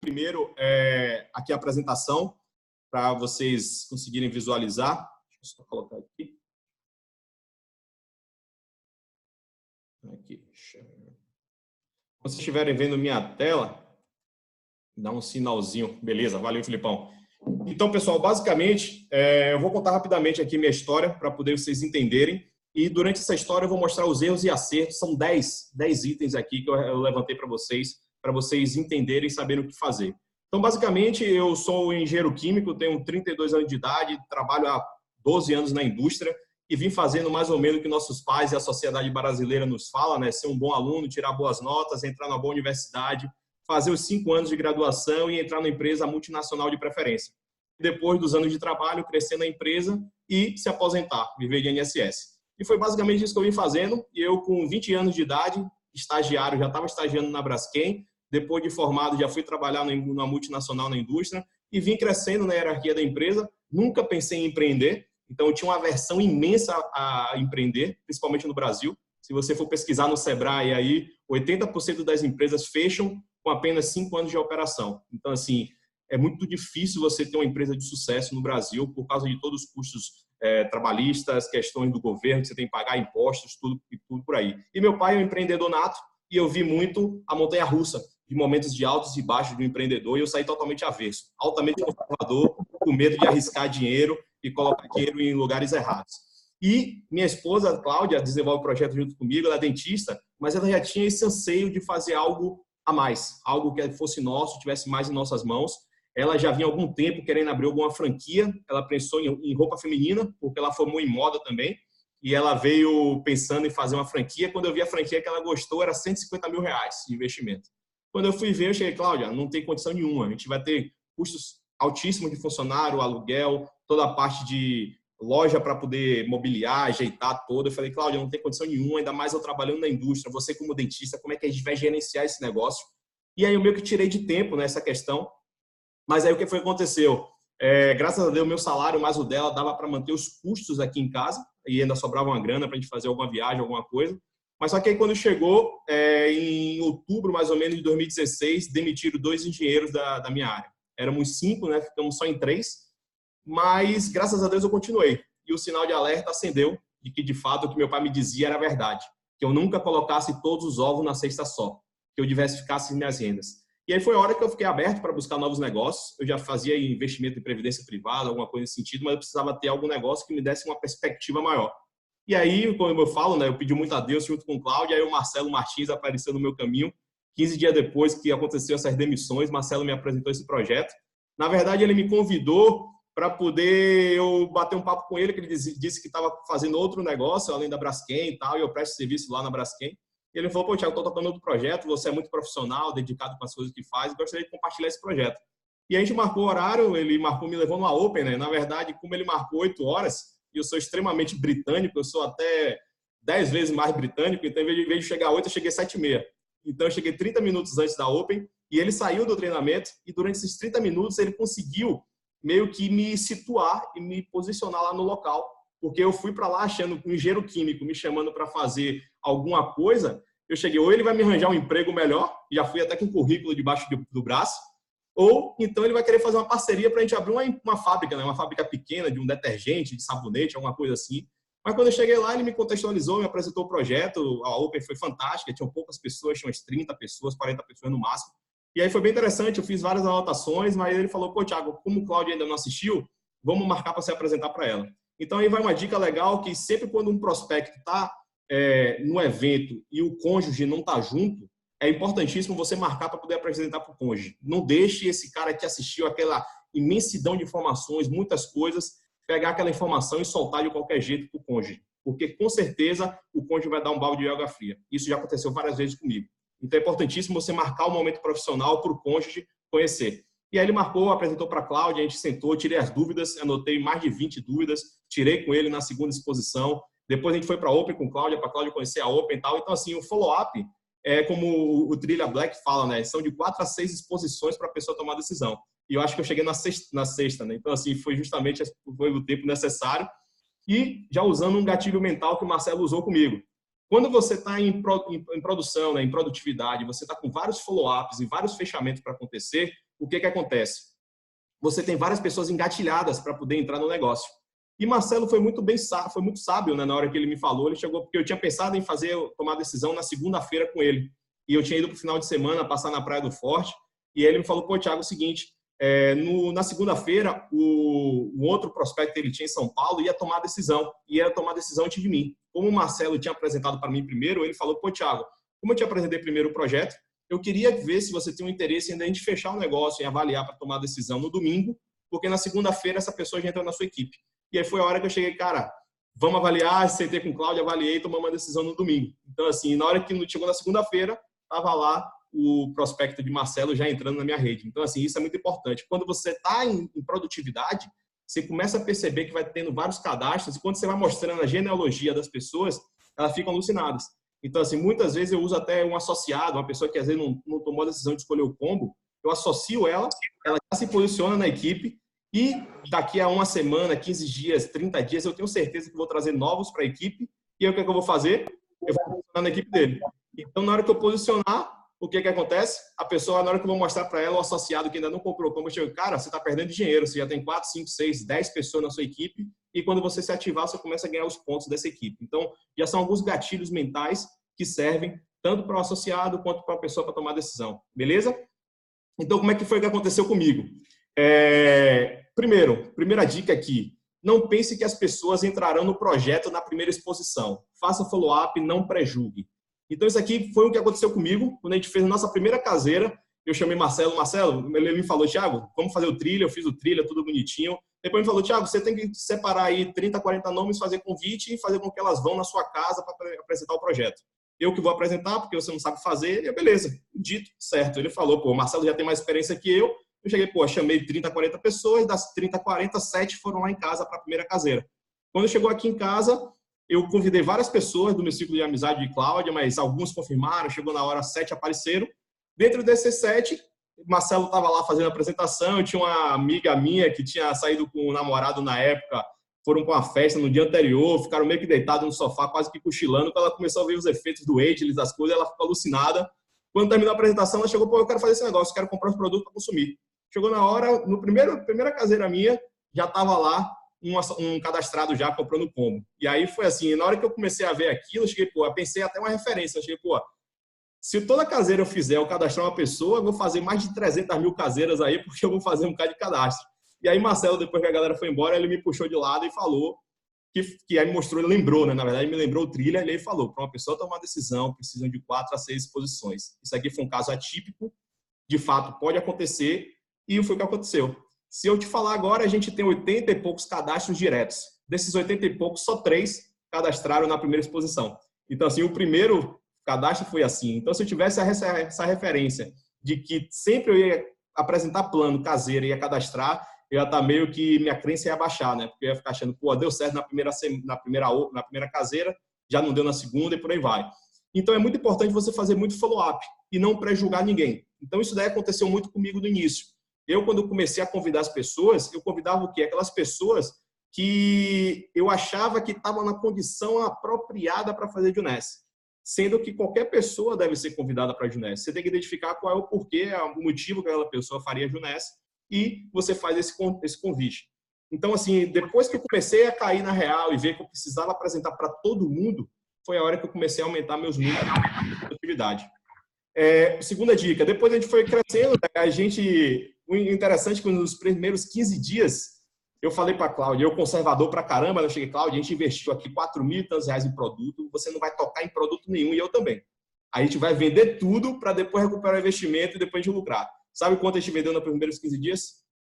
primeiro aqui a apresentação para vocês conseguirem visualizar. Deixa eu só colocar aqui. Quando vocês estiverem vendo minha tela, dá um sinalzinho. Beleza, valeu, Filipão. Então, pessoal, basicamente, eu vou contar rapidamente aqui minha história para poder vocês entenderem. E durante essa história eu vou mostrar os erros e acertos. São 10 itens aqui que eu levantei para vocês entenderem e saberem o que fazer. Então, basicamente, eu sou engenheiro químico, tenho 32 anos de idade, trabalho há 12 anos na indústria e vim fazendo mais ou menos o que nossos pais e a sociedade brasileira nos fala, né? Ser um bom aluno, tirar boas notas, entrar na boa universidade, fazer os 5 anos de graduação e entrar numa empresa multinacional de preferência. Depois dos anos de trabalho, crescer na empresa e se aposentar, viver de INSS. E foi basicamente isso que eu vim fazendo. E eu, com 20 anos de idade, estagiário, já estava estagiando na Braskem. Depois de formado, já fui trabalhar numa multinacional na indústria e vim crescendo na hierarquia da empresa. Nunca pensei em empreender. Então, eu tinha uma aversão imensa a empreender, principalmente no Brasil. Se você for pesquisar no Sebrae, aí 80% das empresas fecham com apenas 5 anos de operação. Então, assim, é muito difícil você ter uma empresa de sucesso no Brasil por causa de todos os custos trabalhistas, questões do governo, que você tem que pagar impostos, tudo por aí. E meu pai é um empreendedor nato e eu vi muito a montanha-russa de momentos de altos e baixos do empreendedor e eu saí totalmente avesso, altamente conservador, com medo de arriscar dinheiro e colocar dinheiro em lugares errados. E minha esposa, Cláudia, desenvolve o projeto junto comigo, ela é dentista, mas ela já tinha esse anseio de fazer algo a mais, algo que fosse nosso, tivesse mais em nossas mãos. Ela já vinha há algum tempo querendo abrir alguma franquia, ela pensou em roupa feminina, porque ela formou em moda também, e ela veio pensando em fazer uma franquia. Quando eu vi a franquia que ela gostou, era R$150 mil de investimento. Quando eu fui ver, eu cheguei, Cláudia, não tem condição nenhuma, a gente vai ter custos altíssimos de funcionário, aluguel, toda a parte de loja para poder mobiliar, ajeitar toda. Eu falei, Cláudia, não tem condição nenhuma, ainda mais eu trabalhando na indústria, você como dentista, como é que a gente vai gerenciar esse negócio? E aí eu meio que tirei de tempo nessa questão. Mas aí o que foi que aconteceu? Graças a Deus, meu salário mais o dela dava para manter os custos aqui em casa e ainda sobrava uma grana para a gente fazer alguma viagem, alguma coisa. Mas só que aí quando chegou, em outubro mais ou menos de 2016, demitiram 2 engenheiros da minha área. Éramos 5, né? Ficamos só em 3. Mas graças a Deus eu continuei. E o sinal de alerta acendeu de que de fato o que meu pai me dizia era verdade. Que eu nunca colocasse todos os ovos na cesta só. Que eu diversificasse minhas rendas. E aí foi a hora que eu fiquei aberto para buscar novos negócios. Eu já fazia investimento em previdência privada, alguma coisa nesse sentido, mas eu precisava ter algum negócio que me desse uma perspectiva maior. E aí, como eu falo, né, eu pedi muito a Deus junto com o Cláudio, aí o Marcelo Martins apareceu no meu caminho. 15 dias depois que aconteceu essas demissões, Marcelo me apresentou esse projeto. Na verdade, ele me convidou para poder eu bater um papo com ele, que ele disse que estava fazendo outro negócio, além da Braskem e tal, e eu presto serviço lá na Braskem. E ele falou, pô, Thiago, estou tocando outro projeto, você é muito profissional, dedicado com as coisas que faz, gostaria de compartilhar esse projeto. E a gente marcou o horário, ele me levou numa Open, né? Na verdade, como ele marcou 8 horas, e eu sou extremamente britânico, eu sou até 10 vezes mais britânico, então em vez de chegar a 8, eu cheguei 7h30. Então eu cheguei 30 minutos antes da Open, e ele saiu do treinamento, e durante esses 30 minutos ele conseguiu meio que me situar e me posicionar lá no local. Porque eu fui para lá achando um engenheiro químico me chamando para fazer alguma coisa, eu cheguei, ou ele vai me arranjar um emprego melhor, já fui até com o currículo debaixo do braço, ou então ele vai querer fazer uma parceria para a gente abrir uma fábrica, né? Uma fábrica pequena de um detergente, de sabonete, alguma coisa assim. Mas quando eu cheguei lá, ele me contextualizou, me apresentou o projeto, a Open foi fantástica, tinham poucas pessoas, tinham umas 30 pessoas, 40 pessoas no máximo. E aí foi bem interessante, eu fiz várias anotações, mas ele falou, pô, Thiago, como o Cláudio ainda não assistiu, vamos marcar para se apresentar para ela. Então, aí vai uma dica legal que sempre quando um prospecto está no evento e o cônjuge não está junto, é importantíssimo você marcar para poder apresentar para o cônjuge. Não deixe esse cara que assistiu aquela imensidão de informações, muitas coisas, pegar aquela informação e soltar de qualquer jeito para o cônjuge. Porque, com certeza, o cônjuge vai dar um balde de água fria. Isso já aconteceu várias vezes comigo. Então, é importantíssimo você marcar o momento profissional para o cônjuge conhecer. E aí ele marcou, apresentou para a Cláudia, a gente sentou, tirei as dúvidas, anotei mais de 20 dúvidas, tirei com ele na segunda exposição. Depois a gente foi para a Open com Cláudia, para a Cláudia conhecer a Open e tal. Então, assim, o follow-up é como o Trilha Black fala, né? São de 4 a 6 exposições para a pessoa tomar a decisão. E eu acho que eu cheguei na sexta, né? Então, assim, foi justamente o tempo necessário. E já usando um gatilho mental que o Marcelo usou comigo. Quando você está em produção, né, em produtividade, você está com vários follow-ups e vários fechamentos para acontecer, o que acontece? Você tem várias pessoas engatilhadas para poder entrar no negócio. E Marcelo foi muito sábio, né? Na hora que ele me falou, ele chegou, porque eu tinha pensado em tomar a decisão na segunda-feira com ele. E eu tinha ido para o final de semana passar na Praia do Forte, e ele me falou, pô, Thiago, é o seguinte, na segunda-feira, o outro prospecto que ele tinha em São Paulo ia tomar a decisão, antes de mim. Como o Marcelo tinha apresentado para mim primeiro, ele falou, pô, Thiago, como eu te apresentei primeiro o projeto, eu queria ver se você tem um interesse em a gente fechar o negócio, em avaliar para tomar a decisão no domingo, porque na segunda-feira essa pessoa já entrou na sua equipe. E aí foi a hora que eu cheguei, cara, vamos avaliar, sentei com o Cláudio, avaliei, tomamos uma decisão no domingo. Então, assim, na hora que chegou na segunda-feira, estava lá o prospecto de Marcelo já entrando na minha rede. Então, assim, isso é muito importante. Quando você está em produtividade, você começa a perceber que vai tendo vários cadastros e quando você vai mostrando a genealogia das pessoas, elas ficam alucinadas. Então, assim, muitas vezes eu uso até um associado, uma pessoa que às vezes não tomou a decisão de escolher o combo, eu associo ela já se posiciona na equipe e daqui a uma semana, 15 dias, 30 dias, eu tenho certeza que vou trazer novos para a equipe e aí o que eu vou fazer? Eu vou posicionar na equipe dele. Então, na hora que eu posicionar, o que acontece? A pessoa, na hora que eu vou mostrar para ela, o associado que ainda não comprou o combo, eu chego, cara, você está perdendo dinheiro, você já tem 4, 5, 6, 10 pessoas na sua equipe e quando você se ativar, você começa a ganhar os pontos dessa equipe. Então, já são alguns gatilhos mentais que servem tanto para o associado quanto para a pessoa para tomar decisão. Beleza? Então, como é que foi que aconteceu comigo? Primeira dica aqui, não pense que as pessoas entrarão no projeto na primeira exposição. Faça follow-up, não pré-julgue. Então, isso aqui foi o que aconteceu comigo. Quando a gente fez a nossa primeira caseira, eu chamei Marcelo, ele me falou, Thiago, vamos fazer o trilha, eu fiz o trilha, tudo bonitinho. Depois ele falou, Thiago, você tem que separar aí 30, 40 nomes, fazer convite e fazer com que elas vão na sua casa para apresentar o projeto. Eu que vou apresentar, porque você não sabe fazer, e beleza, dito, certo. Ele falou, pô, o Marcelo já tem mais experiência que eu cheguei, pô, chamei 30, 40 pessoas, das 30, 40, 7 foram lá em casa para a primeira caseira. Quando chegou aqui em casa, eu convidei várias pessoas do meu ciclo de amizade de Cláudia, mas alguns confirmaram, chegou na hora, 7 apareceram. Dentro desses 7, Marcelo estava lá fazendo a apresentação, eu tinha uma amiga minha que tinha saído com o namorado na época, foram para uma festa no dia anterior, ficaram meio que deitados no sofá, quase que cochilando, quando ela começou a ver os efeitos do Ageless, das coisas, ela ficou alucinada. Quando terminou a apresentação, ela chegou, pô, eu quero fazer esse negócio, quero comprar os produtos para consumir. Chegou na hora, primeira caseira minha, já estava lá um cadastrado já comprando o combo. E aí foi assim, na hora que eu comecei a ver aquilo, eu cheguei, pô, eu pensei até uma referência, eu cheguei, pô, se toda caseira eu fizer, eu cadastrar uma pessoa, eu vou fazer mais de 300 mil caseiras aí, porque eu vou fazer um bocado de cadastro. E aí Marcelo, depois que a galera foi embora, ele me puxou de lado e falou, que aí me mostrou, ele lembrou, né? Na verdade, ele me lembrou o trilha, e ele falou, para uma pessoa tomar uma decisão, precisam de 4 a 6 exposições. Isso aqui foi um caso atípico, de fato, pode acontecer, e foi o que aconteceu. Se eu te falar agora, a gente tem 80 e poucos cadastros diretos. Desses 80 e poucos, só 3 cadastraram na primeira exposição. Então, assim, o primeiro cadastro foi assim. Então, se eu tivesse essa referência de que sempre eu ia apresentar plano caseiro e ia cadastrar, eu ia estar meio que minha crença ia baixar, né? Porque eu ia ficar achando, pô, deu certo na primeira caseira, já não deu na segunda e por aí vai. Então, é muito importante você fazer muito follow-up e não pré-julgar ninguém. Então, isso daí aconteceu muito comigo no início. Eu, quando comecei a convidar as pessoas, eu convidava o quê? Aquelas pessoas que eu achava que estavam na condição apropriada para fazer Juness. Sendo que qualquer pessoa deve ser convidada para a Juness. Você tem que identificar qual é o porquê, o motivo que aquela pessoa faria Juness e você faz esse convite. Então, assim, depois que eu comecei a cair na real e ver que eu precisava apresentar para todo mundo, foi a hora que eu comecei a aumentar meus números de produtividade. Segunda dica, depois a gente foi crescendo, o interessante é que nos primeiros 15 dias, eu falei para a Cláudia, eu conservador para caramba, eu cheguei, Cláudia, a gente investiu aqui R$4.000 e tantos em produto, você não vai tocar em produto nenhum e eu também. Aí a gente vai vender tudo para depois recuperar o investimento e depois de lucrar. Sabe quanto a gente vendeu nos primeiros 15 dias?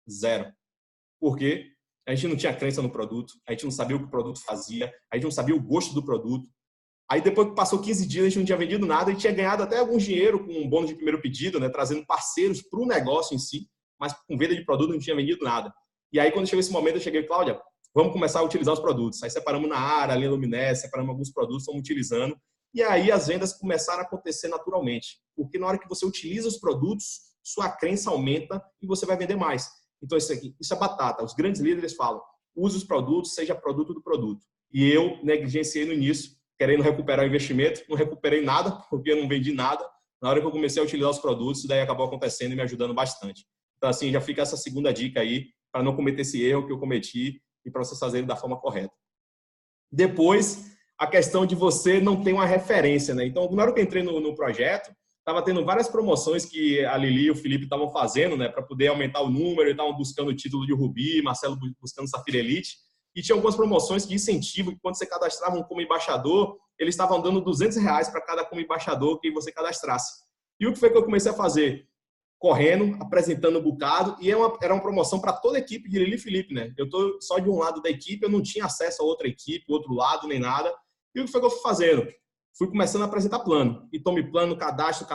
0. Por quê? A gente não tinha crença no produto, a gente não sabia o que o produto fazia, a gente não sabia o gosto do produto. Aí depois que passou 15 dias, a gente não tinha vendido nada e tinha ganhado até algum dinheiro com um bônus de primeiro pedido, né, trazendo parceiros para o negócio em si, mas com venda de produto não tinha vendido nada. E aí, quando chegou esse momento, eu cheguei, Cláudia, vamos começar a utilizar os produtos. Aí separamos na área, a linha Luminesce, separamos alguns produtos, estamos utilizando. E aí as vendas começaram a acontecer naturalmente. Porque na hora que você utiliza os produtos, sua crença aumenta e você vai vender mais. Então, isso é batata. Os grandes líderes falam, use os produtos, seja produto do produto. E eu negligenciei no início, querendo recuperar o investimento, não recuperei nada, porque eu não vendi nada. Na hora que eu comecei a utilizar os produtos, isso daí acabou acontecendo e me ajudando bastante. Então, assim, já fica essa segunda dica aí, para não cometer esse erro que eu cometi e para vocês fazerem da forma correta. Depois, a questão de você não ter uma referência, né? Então, na hora que eu entrei no projeto, estava tendo várias promoções que a Lili e o Felipe estavam fazendo, né, para poder aumentar o número, e estavam buscando o título de Rubi, Marcelo buscando Safira Elite, e tinha algumas promoções que incentivam, que quando você cadastrava um como embaixador, eles estavam dando R$ 200 para cada como embaixador que você cadastrasse. E o que foi que eu comecei a fazer? Correndo, apresentando um bocado, e era uma promoção para toda a equipe de Lili e Felipe, né? Eu estou só de um lado da equipe, eu não tinha acesso a outra equipe, outro lado, nem nada. E o que foi que eu fui fazendo? Fui começando a apresentar plano. E tome plano, cadastro.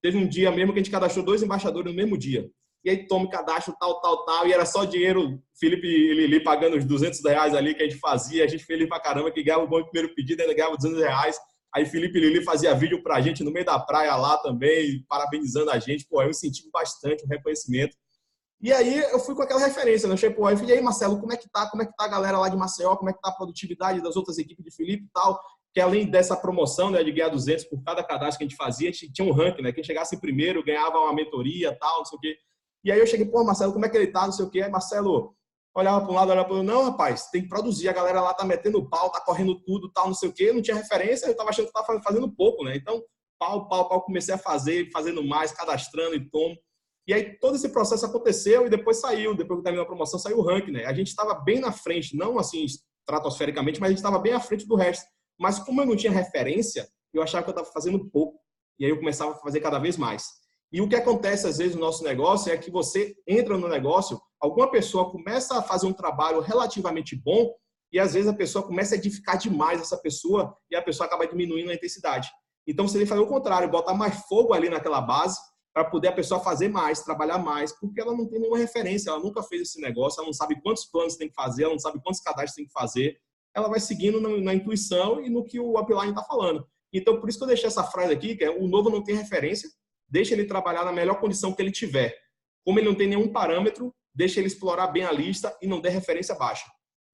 Teve um dia mesmo que a gente cadastrou 2 embaixadores no mesmo dia. E aí tome cadastro, tal. E era só dinheiro, Felipe e Lili pagando os R$ 200 ali que a gente fazia. A gente feliz pra caramba, que ganhava o bom primeiro pedido, ainda ganhava R$ 200. Aí Felipe e Lili fazia vídeo pra gente no meio da praia lá também, parabenizando a gente. Pô, eu incentivo bastante o reconhecimento. E aí eu fui com aquela referência, né? Eu cheguei, pô, e aí, Marcelo, como é que tá a galera lá de Maceió? Como é que tá a produtividade das outras equipes de Felipe e tal? Que além dessa promoção, né, de ganhar 200 por cada cadastro que a gente fazia, a gente tinha um ranking, né? Quem chegasse em primeiro ganhava uma mentoria, tal, não sei o quê. E aí eu cheguei, pô, Marcelo, como é que ele tá, não sei o quê. Aí Marcelo olhava para um lado, olhava para o outro. Não, rapaz, tem que produzir. A galera lá tá metendo pau, tá correndo tudo, tal, não sei o quê. Não tinha referência, eu tava achando que tava fazendo pouco, né? Então, pau. Comecei a fazer, fazendo mais, cadastrando e tomo. E aí todo esse processo aconteceu e depois saiu. Depois que terminou a promoção, saiu o ranking, né? A gente estava bem na frente, não assim estratosfericamente, mas a gente estava bem à frente do resto. Mas como eu não tinha referência, eu achava que eu estava fazendo pouco. E aí eu começava a fazer cada vez mais. E o que acontece às vezes no nosso negócio é que você entra no negócio, alguma pessoa começa a fazer um trabalho relativamente bom e às vezes a pessoa começa a edificar demais essa pessoa e a pessoa acaba diminuindo a intensidade. Então você tem que fazer o contrário, botar mais fogo ali naquela base para poder a pessoa fazer mais, trabalhar mais, porque ela não tem nenhuma referência, ela nunca fez esse negócio, ela não sabe quantos planos tem que fazer, ela não sabe quantos cadastros tem que fazer, ela vai seguindo na intuição e no que o upline está falando. Então, por isso que eu deixei essa frase aqui, que é: o novo não tem referência, deixa ele trabalhar na melhor condição que ele tiver. Como ele não tem nenhum parâmetro, deixa ele explorar bem a lista e não dê referência baixa.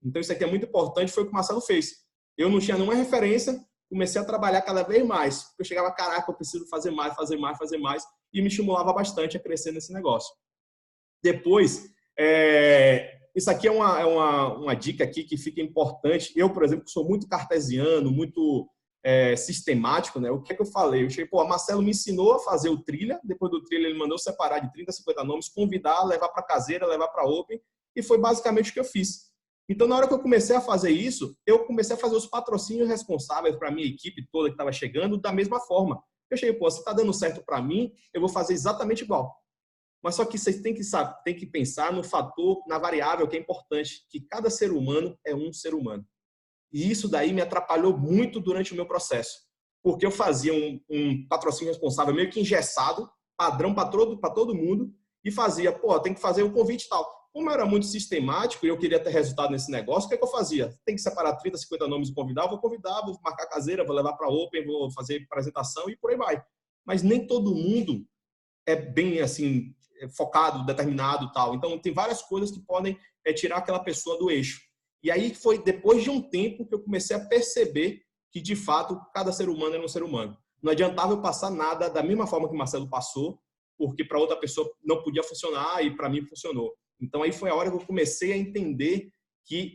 Então, isso aqui é muito importante, foi o que o Marcelo fez. Eu não tinha nenhuma referência, comecei a trabalhar cada vez mais. Eu chegava, caraca, eu preciso fazer mais, e me estimulava bastante a crescer nesse negócio. Depois, isso aqui é uma dica aqui que fica importante. Eu, por exemplo, que sou muito cartesiano, muito sistemático, né? O que é que eu falei? Eu cheguei, pô, Marcelo me ensinou a fazer o trilha, depois do trilha ele mandou separar de 30 a 50 nomes, convidar, levar para caseira, levar para open, e foi basicamente o que eu fiz. Então, na hora que eu comecei a fazer isso, eu comecei a fazer os patrocínios responsáveis para a minha equipe toda que estava chegando da mesma forma. Eu cheguei, pô, se está dando certo para mim, eu vou fazer exatamente igual. Mas só que vocês têm que pensar no fator, na variável que é importante, que cada ser humano é um ser humano. E isso daí me atrapalhou muito durante o meu processo. Porque eu fazia um patrocínio responsável meio que engessado, padrão para todo mundo, e fazia, pô, tem que fazer um convite e tal. Como eu era muito sistemático e eu queria ter resultado nesse negócio, o que é que eu fazia? Tem que separar 30, 50 nomes e convidar, vou convidar, vou marcar caseira, vou levar para Open, vou fazer apresentação e por aí vai. Mas nem todo mundo é bem assim, focado, determinado e tal. Então, tem várias coisas que podem tirar aquela pessoa do eixo. E aí foi depois de um tempo que eu comecei a perceber que, de fato, cada ser humano era um ser humano. Não adiantava eu passar nada da mesma forma que o Marcelo passou, porque para outra pessoa não podia funcionar e para mim funcionou. Então, aí foi a hora que eu comecei a entender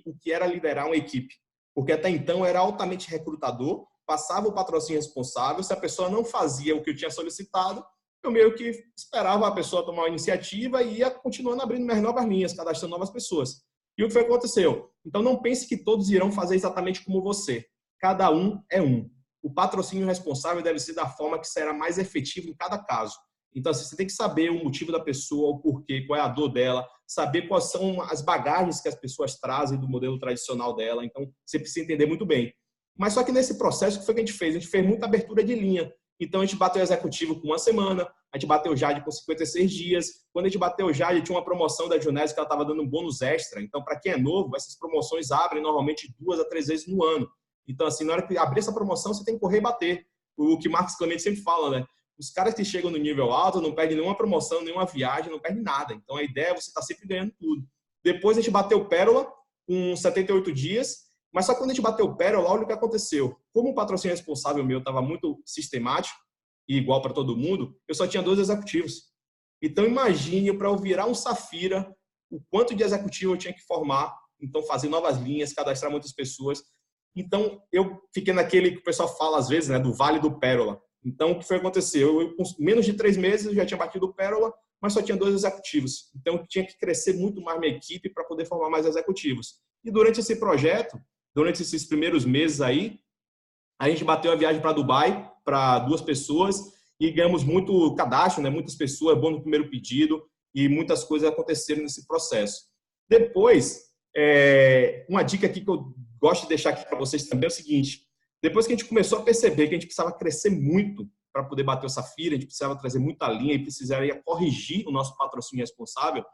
o que era liderar uma equipe. Porque até então eu era altamente recrutador, passava o patrocínio responsável, se a pessoa não fazia o que eu tinha solicitado, eu meio que esperava a pessoa tomar uma iniciativa e ia continuando abrindo mais novas linhas, cadastrando novas pessoas. E o que foi que aconteceu? Então, não pense que todos irão fazer exatamente como você. Cada um é um. O patrocínio responsável deve ser da forma que será mais efetivo em cada caso. Então, você tem que saber o motivo da pessoa, o porquê, qual é a dor dela, saber quais são as bagagens que as pessoas trazem do modelo tradicional dela. Então, você precisa entender muito bem. Mas só que nesse processo, o que foi que a gente fez? A gente fez muita abertura de linha. Então, a gente bateu o executivo com 1 semana, a gente bateu o Jade com 56 dias. Quando a gente bateu o Jade, tinha uma promoção da Junese que ela estava dando um bônus extra. Então, para quem é novo, essas promoções abrem normalmente 2 a 3 vezes no ano. Então, assim, na hora que abrir essa promoção, você tem que correr e bater. O que Marcos Clemente sempre fala, né? Os caras que chegam no nível alto não perdem nenhuma promoção, nenhuma viagem, não perdem nada. Então, a ideia é você estar sempre ganhando tudo. Depois, a gente bateu Pérola com 78 dias. Mas só quando a gente bateu Pérola, olha o que aconteceu. Como o patrocínio responsável meu estava muito sistemático e igual para todo mundo, eu só tinha 2 executivos. Então, imagine para eu virar um Safira, o quanto de executivo eu tinha que formar, então fazer novas linhas, cadastrar muitas pessoas. Então, eu fiquei naquele que o pessoal fala às vezes, né, do Vale do Pérola. Então, o que foi acontecer? Com menos de 3 meses, eu já tinha batido o Pérola, mas só tinha 2 executivos. Então, eu tinha que crescer muito mais minha equipe para poder formar mais executivos. E durante esse projeto, durante esses primeiros meses aí, a gente bateu a viagem para Dubai para 2 pessoas e ganhamos muito cadastro, né? Muitas pessoas, bom no primeiro pedido e muitas coisas aconteceram nesse processo. Depois, uma dica aqui que eu gosto de deixar aqui para vocês também é o seguinte: depois que a gente começou a perceber que a gente precisava crescer muito para poder bater o Safira, a gente precisava trazer muita linha e precisaria corrigir o nosso patrocínio responsável,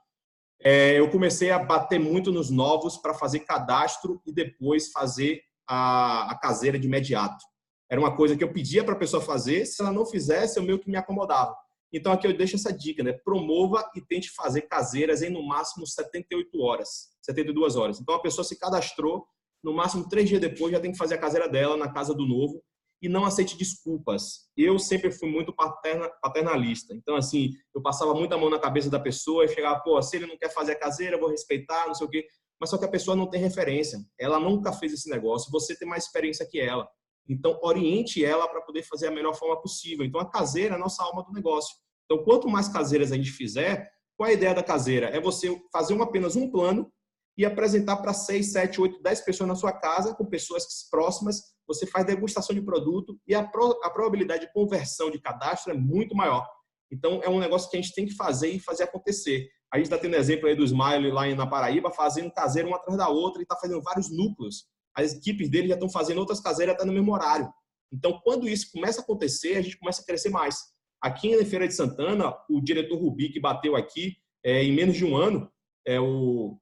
eu comecei a bater muito nos novos para fazer cadastro e depois fazer a caseira de imediato. Era uma coisa que eu pedia para a pessoa fazer, se ela não fizesse, eu meio que me acomodava. Então, aqui eu deixo essa dica, né? Promova e tente fazer caseiras em, no máximo, 78 horas, 72 horas. Então, a pessoa se cadastrou, no máximo 3 dias depois, já tem que fazer a caseira dela na casa do novo e não aceite desculpas. Eu sempre fui muito paternalista. Então, assim, eu passava muita mão na cabeça da pessoa e chegava, pô, se ele não quer fazer a caseira, eu vou respeitar, não sei o quê. Mas só que a pessoa não tem referência. Ela nunca fez esse negócio. Você tem mais experiência que ela. Então, oriente ela para poder fazer a melhor forma possível. Então, a caseira é a nossa alma do negócio. Então, quanto mais caseiras a gente fizer, qual é a ideia da caseira? É você fazer apenas um plano e apresentar para 6, 7, 8, 10 pessoas na sua casa, com pessoas próximas. Você faz degustação de produto e a probabilidade de conversão de cadastro é muito maior. Então, é um negócio que a gente tem que fazer e fazer acontecer. A gente está tendo exemplo aí do Smile lá na Paraíba, fazendo caseira uma atrás da outra e está fazendo vários núcleos. As equipes dele já estão fazendo outras caseiras até no mesmo horário. Então, quando isso começa a acontecer, a gente começa a crescer mais. Aqui em Feira de Santana, o diretor Rubi, que bateu aqui em menos de um ano, o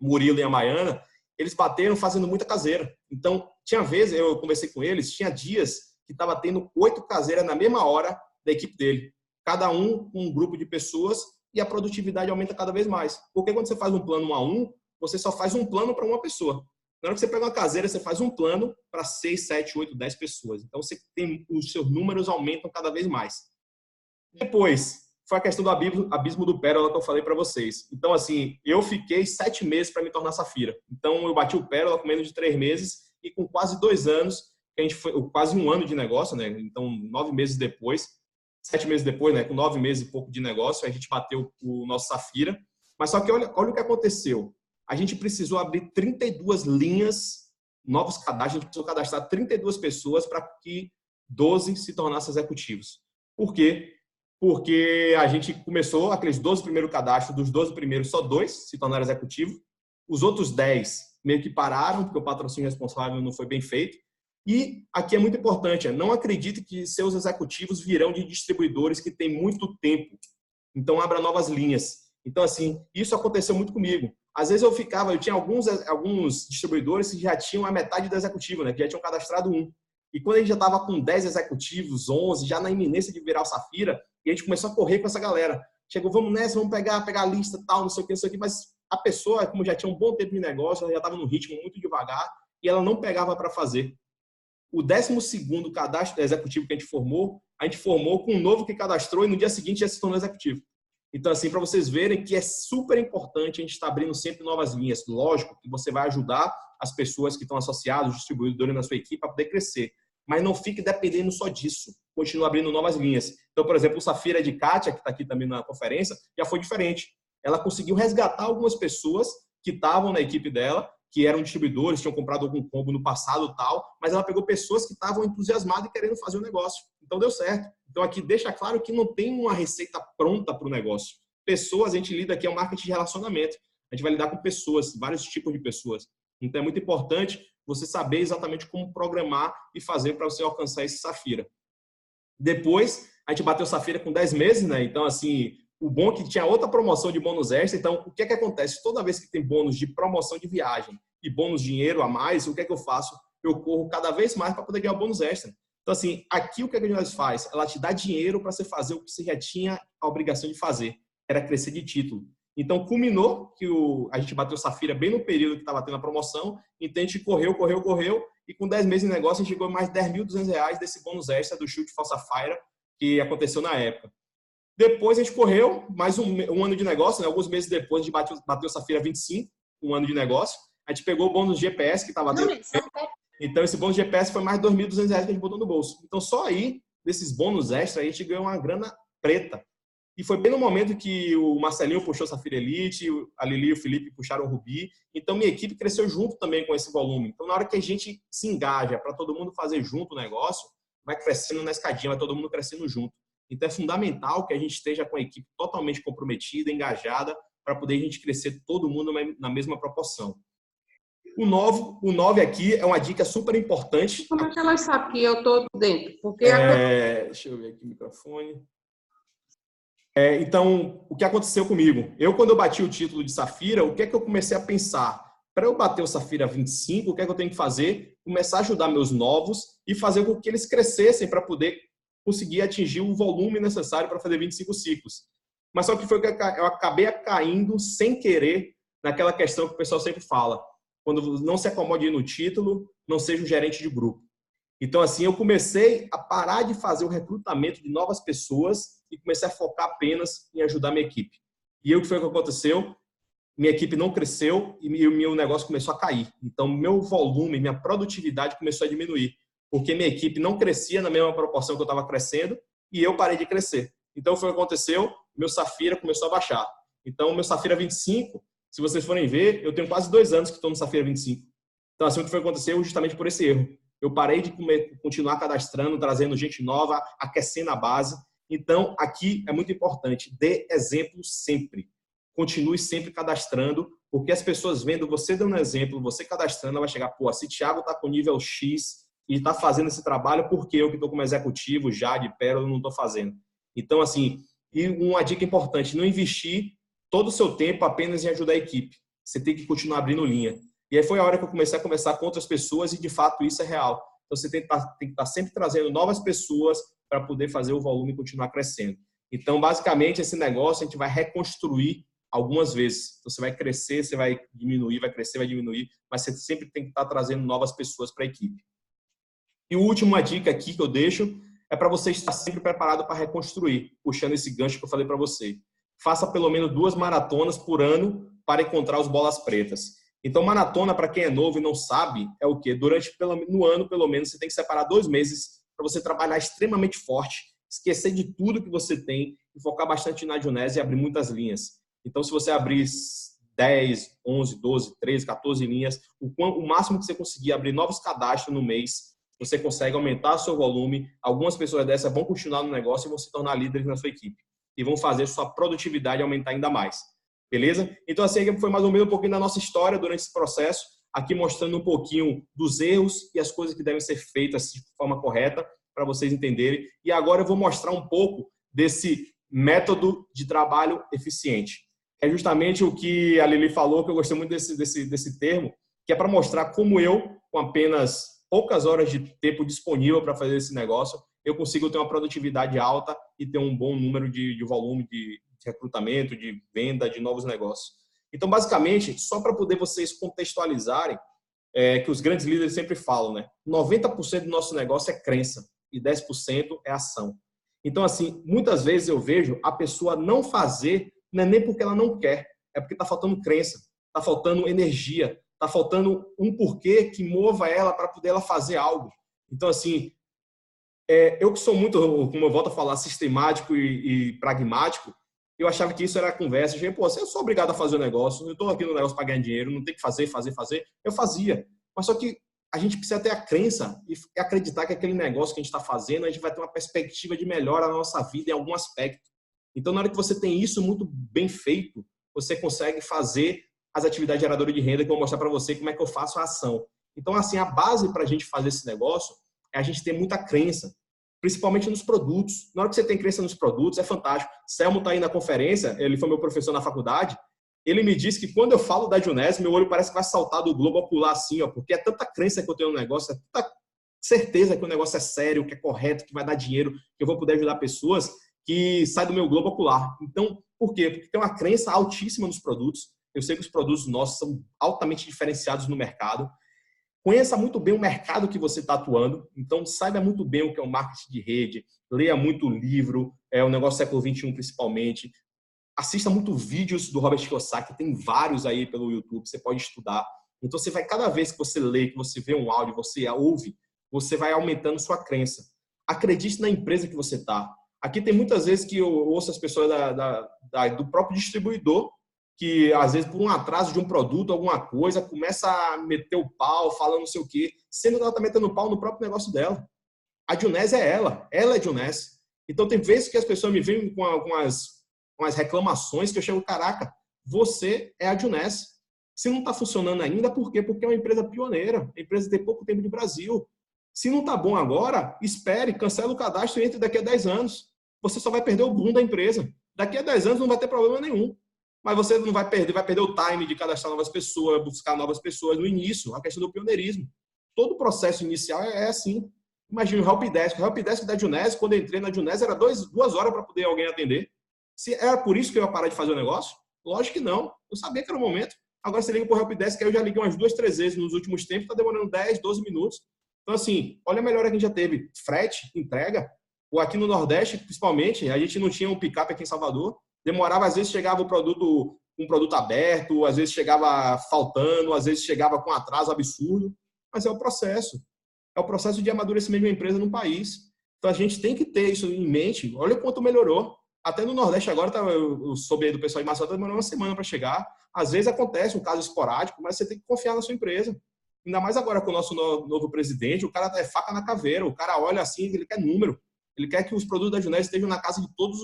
Murilo e a Maiana, eles bateram fazendo muita caseira. Então, tinha vezes, eu conversei com eles, tinha dias que estava tendo 8 caseiras na mesma hora da equipe dele. Cada um com um grupo de pessoas e a produtividade aumenta cada vez mais. Porque quando você faz um plano 1 a 1, você só faz um plano para uma pessoa. Na hora que você pega uma caseira, você faz um plano para 6, 7, 8, 10 pessoas. Então, os seus números aumentam cada vez mais. Depois, foi a questão do abismo do Pérola que eu falei para vocês. Então, assim, eu fiquei 7 meses para me tornar Safira. Então, eu bati o Pérola com menos de 3 meses e com quase 2 anos, que a gente foi, quase um ano de negócio, né? Então, 9 meses depois, 7 meses depois, né? Com 9 meses e pouco de negócio, a gente bateu o nosso Safira. Mas só que olha o que aconteceu. A gente precisou abrir 32 linhas, novos cadastros, a gente precisou cadastrar 32 pessoas para que 12 se tornassem executivos. Por quê? Porque a gente começou aqueles 12 primeiros cadastros, dos 12 primeiros, só 2 se tornaram executivos. Os outros 10 meio que pararam, porque o patrocínio responsável não foi bem feito. E aqui é muito importante, não acredite que seus executivos virão de distribuidores que têm muito tempo. Então, abra novas linhas. Então, assim, isso aconteceu muito comigo. Às vezes eu tinha alguns distribuidores que já tinham a metade do executivo, né? Que já tinham cadastrado um. E quando a gente já estava com 10 executivos, 11, já na iminência de virar o Safira, e a gente começou a correr com essa galera. Chegou, vamos nessa, vamos pegar a lista, tal, não sei o que, mas a pessoa, como já tinha um bom tempo de negócio, ela já estava no ritmo muito devagar e ela não pegava para fazer. O 12º cadastro executivo que a gente formou com um novo que cadastrou e no dia seguinte já se tornou executivo. Então, assim, para vocês verem que é super importante a gente estar abrindo sempre novas linhas. Lógico que você vai ajudar as pessoas que estão associadas, os distribuidores na sua equipe, a poder crescer. Mas não fique dependendo só disso. Continue abrindo novas linhas. Então, por exemplo, o Safira de Kátia, que está aqui também na conferência, já foi diferente. Ela conseguiu resgatar algumas pessoas que estavam na equipe dela, que eram distribuidores, tinham comprado algum combo no passado e tal, mas ela pegou pessoas que estavam entusiasmadas e querendo fazer o negócio. Então, deu certo. Então, aqui deixa claro que não tem uma receita pronta para o negócio. Pessoas, a gente lida aqui, é um marketing de relacionamento. A gente vai lidar com pessoas, vários tipos de pessoas. Então, é muito importante você saber exatamente como programar e fazer para você alcançar esse Safira. Depois, a gente bateu o Safira com 10 meses, né? Então, assim, o bom é que tinha outra promoção de bônus extra. Então, o que é que acontece? Toda vez que tem bônus de promoção de viagem e bônus dinheiro a mais, o que é que eu faço? Eu corro cada vez mais para poder ganhar o bônus extra. Então, assim, aqui o que a gente faz? Ela te dá dinheiro para você fazer o que você já tinha a obrigação de fazer. Era crescer de título. Então, culminou que a gente bateu o Safira bem no período que estava tendo a promoção. Então, a gente correu. E com 10 meses de negócio, a gente chegou a mais R$ 10.200 desse bônus extra do Shoot for Sapphire, que aconteceu na época. Depois a gente correu mais um ano de negócio, né? Alguns meses depois a gente bateu o Safira 25, um ano de negócio. A gente pegou o bônus GPS que estava dentro. Então, esse bônus GPS foi mais de R$ 2.200 que a gente botou no bolso. Então, só aí, desses bônus extra, a gente ganhou uma grana preta. E foi bem no momento que o Marcelinho puxou o Safira Elite, a Lili e o Felipe puxaram o Rubi. Então, minha equipe cresceu junto também com esse volume. Então, na hora que a gente se engaja para todo mundo fazer junto o negócio, vai crescendo na escadinha, vai todo mundo crescendo junto. Então, é fundamental que a gente esteja com a equipe totalmente comprometida, engajada, para poder a gente crescer todo mundo na mesma proporção. O 9 aqui é uma dica super importante. Como é que ela sabe que eu estou dentro? Porque deixa eu ver aqui o microfone. Então, o que aconteceu comigo? Quando eu bati o título de Safira, o que é que eu comecei a pensar? Para eu bater o Safira 25, o que é que eu tenho que fazer? Começar a ajudar meus novos e fazer com que eles crescessem para poder conseguir atingir o volume necessário para fazer 25 ciclos. Mas só que foi que eu acabei caindo sem querer naquela questão que o pessoal sempre fala. Quando não se acomode no título, não seja um gerente de grupo. Então, assim, eu comecei a parar de fazer o recrutamento de novas pessoas e comecei a focar apenas em ajudar minha equipe. E o que foi que aconteceu? Minha equipe não cresceu e o meu negócio começou a cair. Então, meu volume, minha produtividade começou a diminuir, porque minha equipe não crescia na mesma proporção que eu estava crescendo e eu parei de crescer. Então, foi o que aconteceu, meu Safira começou a baixar. Então, meu Safira 25, se vocês forem ver, eu tenho quase 2 anos que estou no Safira 25. Então, assim, o que foi que aconteceu justamente por esse erro. Eu parei de continuar cadastrando, trazendo gente nova, aquecendo a base. Então, aqui é muito importante, dê exemplo sempre. Continue sempre cadastrando, porque as pessoas vendo você dando exemplo, você cadastrando, ela vai chegar, pô, se Thiago está com nível X e está fazendo esse trabalho, por que eu que estou como executivo, já de pérola, não estou fazendo? Então, assim, e uma dica importante, não investir todo o seu tempo apenas em ajudar a equipe. Você tem que continuar abrindo linha. E aí foi a hora que eu comecei a conversar com outras pessoas e, de fato, isso é real. Então, você tem que estar sempre trazendo novas pessoas para poder fazer o volume continuar crescendo. Então, basicamente, esse negócio a gente vai reconstruir algumas vezes. Então, você vai crescer, você vai diminuir, vai crescer, vai diminuir, mas você sempre tem que estar trazendo novas pessoas para a equipe. E a última dica aqui que eu deixo é para você estar sempre preparado para reconstruir, puxando esse gancho que eu falei para você. Faça pelo menos 2 maratonas por ano para encontrar os bolas pretas. Então, maratona, para quem é novo e não sabe, é o quê? No ano, pelo menos, você tem que separar 2 meses para você trabalhar extremamente forte, esquecer de tudo que você tem e focar bastante na Adionese e abrir muitas linhas. Então, se você abrir 10, 11, 12, 13, 14 linhas, o máximo que você conseguir abrir novos cadastros no mês, você consegue aumentar o seu volume. Algumas pessoas dessas vão continuar no negócio e vão se tornar líderes na sua equipe. E vão fazer sua produtividade aumentar ainda mais. Beleza? Então, assim, foi mais ou menos um pouquinho da nossa história durante esse processo, aqui mostrando um pouquinho dos erros e as coisas que devem ser feitas de forma correta, para vocês entenderem. E agora eu vou mostrar um pouco desse método de trabalho eficiente. É justamente o que a Lili falou, que eu gostei muito desse termo, que é para mostrar como eu, com apenas poucas horas de tempo disponível para fazer esse negócio, eu consigo ter uma produtividade alta e ter um bom número de volume de recrutamento, de venda, de novos negócios. Então, basicamente, só para poder vocês contextualizarem, que os grandes líderes sempre falam, né? 90% do nosso negócio é crença e 10% é ação. Então, assim, muitas vezes eu vejo a pessoa não fazer, não é nem porque ela não quer, é porque está faltando crença, está faltando energia, está faltando um porquê que mova ela para poder ela fazer algo. Então, assim, eu que sou muito, como eu volto a falar, sistemático e pragmático, eu achava que isso era conversa. Eu falei, pô, eu sou obrigado a fazer o negócio, eu estou aqui no negócio para ganhar dinheiro, não tem que fazer. Eu fazia. Mas só que a gente precisa ter a crença e acreditar que aquele negócio que a gente está fazendo, a gente vai ter uma perspectiva de melhora na nossa vida em algum aspecto. Então, na hora que você tem isso muito bem feito, você consegue fazer as atividades geradoras de renda, que eu vou mostrar para você como é que eu faço a ação. Então, assim, a base para a gente fazer esse negócio é a gente ter muita crença, principalmente nos produtos. Na hora que você tem crença nos produtos, é fantástico. Selmo está aí na conferência, ele foi meu professor na faculdade, ele me disse que quando eu falo da Adionese, meu olho parece que vai saltar do globo a pular assim, ó, porque é tanta crença que eu tenho no negócio, é tanta certeza que o negócio é sério, que é correto, que vai dar dinheiro, que eu vou poder ajudar pessoas, que sai do meu globo ocular. Então, por quê? Porque tem uma crença altíssima nos produtos. Eu sei que os produtos nossos são altamente diferenciados no mercado. Conheça muito bem o mercado que você está atuando. Então, saiba muito bem o que é o marketing de rede. Leia muito livro. o negócio século XXI principalmente. Assista muito vídeos do Robert Kiyosaki, tem vários aí pelo YouTube, você pode estudar. Então, você vai, cada vez que você lê, que você vê um áudio, você ouve, você vai aumentando sua crença. Acredite na empresa que você está. Aqui tem muitas vezes que eu ouço as pessoas do próprio distribuidor, que às vezes por um atraso de um produto, alguma coisa, começa a meter o pau, falando não sei o quê, sendo que ela está metendo o pau no próprio negócio dela. A Junés é ela é Junés. Então tem vezes que as pessoas me vêm com as reclamações que eu chego, caraca, você é a Junés. Se não está funcionando ainda, por quê? Porque é uma empresa pioneira, a empresa tem pouco tempo de Brasil. Se não está bom agora, espere, cancela o cadastro e entre daqui a 10 anos. Você só vai perder o boom da empresa. Daqui a 10 anos não vai ter problema nenhum. Mas você não vai perder o time de cadastrar novas pessoas, buscar novas pessoas no início, a questão do pioneirismo. Todo o processo inicial é assim. Imagina o Helpdesk. O Helpdesk da Junés, quando eu entrei na Junés, era 2 horas para poder alguém atender. Se era por isso que eu ia parar de fazer o negócio? Lógico que não. Eu sabia que era o momento. Agora você liga para o Helpdesk, que eu já liguei umas 2, 3 vezes nos últimos tempos, está demorando 10, 12 minutos. Então, assim, olha a melhora que a gente já teve. Frete, entrega. Ou aqui no Nordeste, principalmente, a gente não tinha um picape aqui em Salvador. Demorava, às vezes chegava um produto aberto, às vezes chegava faltando, às vezes chegava com atraso absurdo. Mas é o processo. É o processo de amadurecimento de uma empresa no país. Então, a gente tem que ter isso em mente. Olha o quanto melhorou. Até no Nordeste agora, eu soube aí do pessoal de Maceió, demorou uma semana para chegar. Às vezes acontece um caso esporádico, mas você tem que confiar na sua empresa. Ainda mais agora com o nosso novo presidente, o cara é faca na caveira, o cara olha assim, ele quer número. Ele quer que os produtos da Junés estejam na casa de todas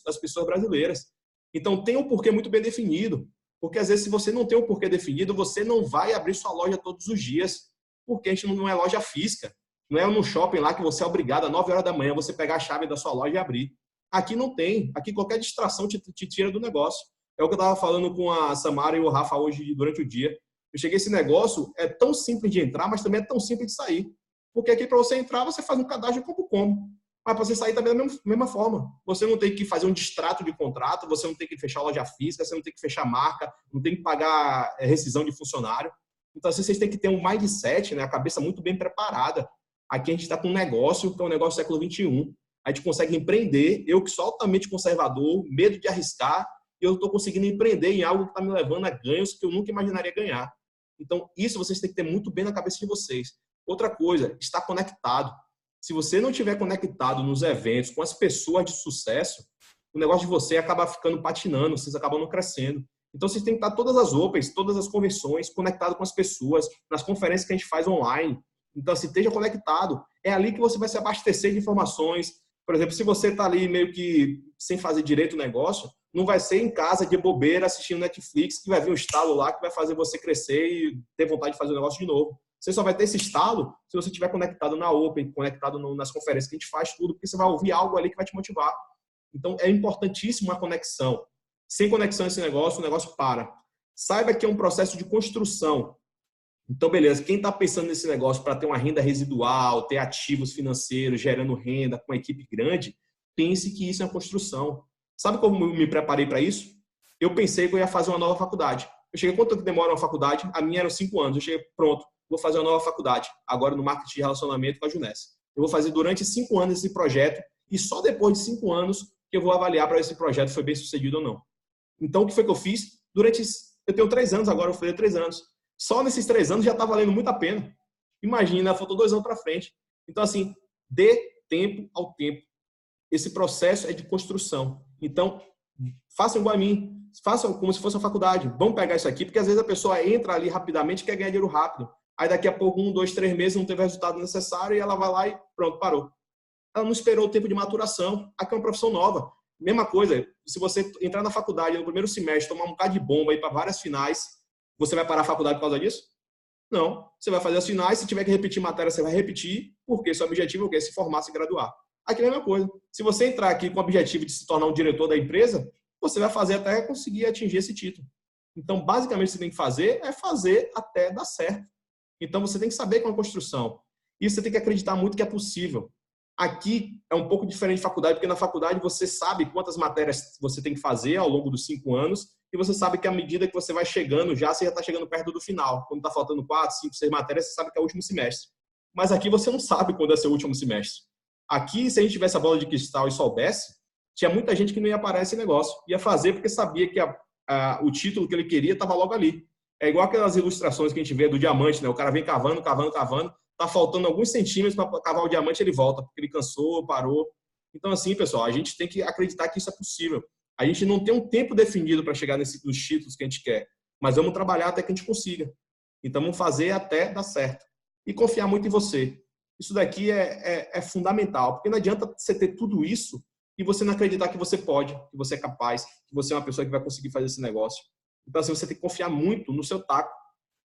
as pessoas brasileiras. Então, tem um porquê muito bem definido. Porque, às vezes, se você não tem um porquê definido, você não vai abrir sua loja todos os dias. Porque a gente não é loja física. Não é no shopping lá que você é obrigado, às 9 horas da manhã, você pegar a chave da sua loja e abrir. Aqui não tem. Aqui qualquer distração te tira do negócio. É o que eu estava falando com a Samara e o Rafa hoje durante o dia. Eu cheguei, esse negócio é tão simples de entrar, mas também é tão simples de sair. Porque aqui, para você entrar, você faz um cadastro de como. Mas para você sair também da mesma forma. Você não tem que fazer um distrato de contrato, você não tem que fechar loja física, você não tem que fechar marca, não tem que pagar rescisão de funcionário. Então, assim, vocês têm que ter um mindset, né, a cabeça muito bem preparada. Aqui a gente está com um negócio, que é um negócio do século XXI. A gente consegue empreender, eu que sou altamente conservador, medo de arriscar, e eu estou conseguindo empreender em algo que está me levando a ganhos que eu nunca imaginaria ganhar. Então, isso vocês têm que ter muito bem na cabeça de vocês. Outra coisa, estar conectado. Se você não estiver conectado nos eventos, com as pessoas de sucesso, o negócio de você acaba ficando patinando, vocês acabam não crescendo. Então, vocês têm que estar todas as opens, todas as convenções, conectado com as pessoas, nas conferências que a gente faz online. Então, assim, esteja conectado. É ali que você vai se abastecer de informações. Por exemplo, se você está ali meio que sem fazer direito o negócio, não vai ser em casa de bobeira assistindo Netflix que vai vir um estalo lá que vai fazer você crescer e ter vontade de fazer o negócio de novo. Você só vai ter esse estalo se você estiver conectado na Open, conectado nas conferências que a gente faz tudo, porque você vai ouvir algo ali que vai te motivar. Então, é importantíssimo a conexão. Sem conexão esse negócio, o negócio para. Saiba que é um processo de construção. Então, beleza, quem está pensando nesse negócio para ter uma renda residual, ter ativos financeiros, gerando renda com uma equipe grande, pense que isso é uma construção. Sabe como eu me preparei para isso? Eu pensei que eu ia fazer uma nova faculdade. Eu cheguei, quanto demora uma faculdade? A minha era 5 anos. Eu cheguei, pronto, vou fazer uma nova faculdade, agora no marketing de relacionamento com a Junés. Eu vou fazer durante 5 anos esse projeto e só depois de 5 anos que eu vou avaliar para ver se esse projeto foi bem sucedido ou não. Então, o que foi que eu fiz? Eu tenho 3 anos agora, eu vou fazer 3 anos. Só nesses 3 anos já está valendo muito a pena. Imagina, faltou 2 anos para frente. Então, assim, dê tempo ao tempo. Esse processo é de construção. Então, façam igual a mim. Façam como se fosse uma faculdade. Vamos pegar isso aqui, porque às vezes a pessoa entra ali rapidamente e quer ganhar dinheiro rápido. Aí daqui a pouco, 1, 2, 3 meses, não teve o resultado necessário e ela vai lá e pronto, parou. Ela não esperou o tempo de maturação. Aqui é uma profissão nova. Mesma coisa, se você entrar na faculdade no primeiro semestre, tomar um bocado de bomba aí para várias finais, você vai parar a faculdade por causa disso? Não. Você vai fazer as finais, se tiver que repetir matéria, você vai repetir, porque seu objetivo é o quê? Se formar, se graduar. Aqui é a mesma coisa. Se você entrar aqui com o objetivo de se tornar um diretor da empresa, você vai fazer até conseguir atingir esse título. Então, basicamente, o que você tem que fazer é fazer até dar certo. Então, você tem que saber com a construção. E você tem que acreditar muito que é possível. Aqui é um pouco diferente de faculdade, porque na faculdade você sabe quantas matérias você tem que fazer ao longo dos 5 anos e você sabe que à medida que você vai chegando, você já está chegando perto do final. Quando está faltando 4, 5, 6 matérias, você sabe que é o último semestre. Mas aqui você não sabe quando é seu último semestre. Aqui, se a gente tivesse a bola de cristal e soubesse, tinha muita gente que não ia parar esse negócio. Ia fazer porque sabia que o título que ele queria estava logo ali. É igual aquelas ilustrações que a gente vê do diamante, né? O cara vem cavando, cavando, cavando, tá faltando alguns centímetros para cavar o diamante, ele volta, porque ele cansou, parou. Então, assim, pessoal, a gente tem que acreditar que isso é possível. A gente não tem um tempo definido para chegar nos títulos que a gente quer, mas vamos trabalhar até que a gente consiga. Então, vamos fazer até dar certo. E confiar muito em você. Isso daqui é fundamental, porque não adianta você ter tudo isso e você não acreditar que você pode, que você é capaz, que você é uma pessoa que vai conseguir fazer esse negócio. Então, assim, você tem que confiar muito no seu taco.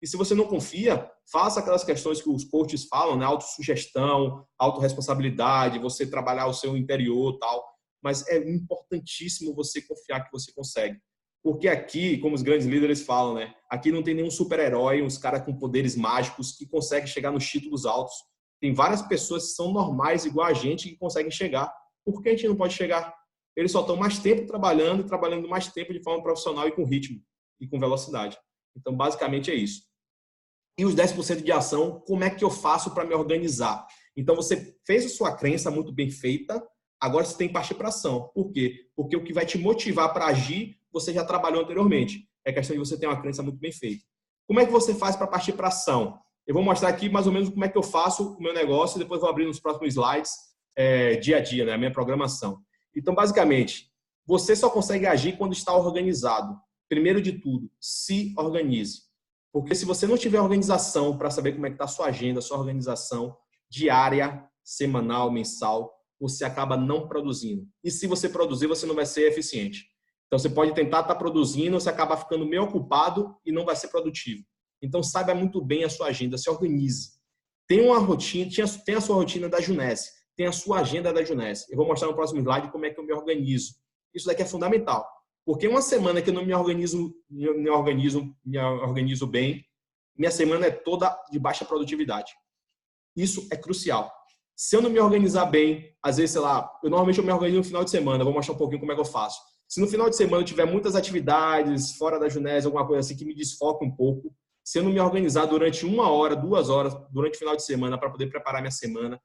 E se você não confia, faça aquelas questões que os coaches falam, né? Autossugestão, autorresponsabilidade, você trabalhar o seu interior e tal. Mas é importantíssimo você confiar que você consegue. Porque aqui, como os grandes líderes falam, né? Aqui não tem nenhum super-herói, uns caras com poderes mágicos que conseguem chegar nos títulos altos. Tem várias pessoas que são normais, igual a gente, que conseguem chegar. Por que a gente não pode chegar? Eles só estão mais tempo trabalhando e trabalhando mais tempo de forma profissional e com ritmo e com velocidade. Então, basicamente é isso. E os 10% de ação, como é que eu faço para me organizar? Então, você fez a sua crença muito bem feita, agora você tem que partir para ação. Por quê? Porque o que vai te motivar para agir, você já trabalhou anteriormente. É questão de você ter uma crença muito bem feita. Como é que você faz para partir para ação? Eu vou mostrar aqui mais ou menos como é que eu faço o meu negócio e depois vou abrir nos próximos slides, dia a dia, né, a minha programação. Então, basicamente, você só consegue agir quando está organizado. Primeiro de tudo, se organize. Porque se você não tiver organização para saber como é que está a sua agenda, a sua organização diária, semanal, mensal, você acaba não produzindo. E se você produzir, você não vai ser eficiente. Então, você pode tentar estar produzindo, você acaba ficando meio ocupado e não vai ser produtivo. Então, saiba muito bem a sua agenda, se organize. Tem uma rotina, tem a sua rotina da Junesse, tem a sua agenda da Junesse. Eu vou mostrar no próximo slide como é que eu me organizo. Isso daqui é fundamental. Porque uma semana que eu não me organizo bem, minha semana é toda de baixa produtividade. Isso é crucial. Se eu não me organizar bem, às vezes, sei lá, normalmente eu me organizo no final de semana, vou mostrar um pouquinho como é que eu faço. Se no final de semana eu tiver muitas atividades, fora da Junesse, alguma coisa assim que me desfoca um pouco, se eu não me organizar durante 1 hora, 2 horas, durante o final de semana, para poder preparar minha semana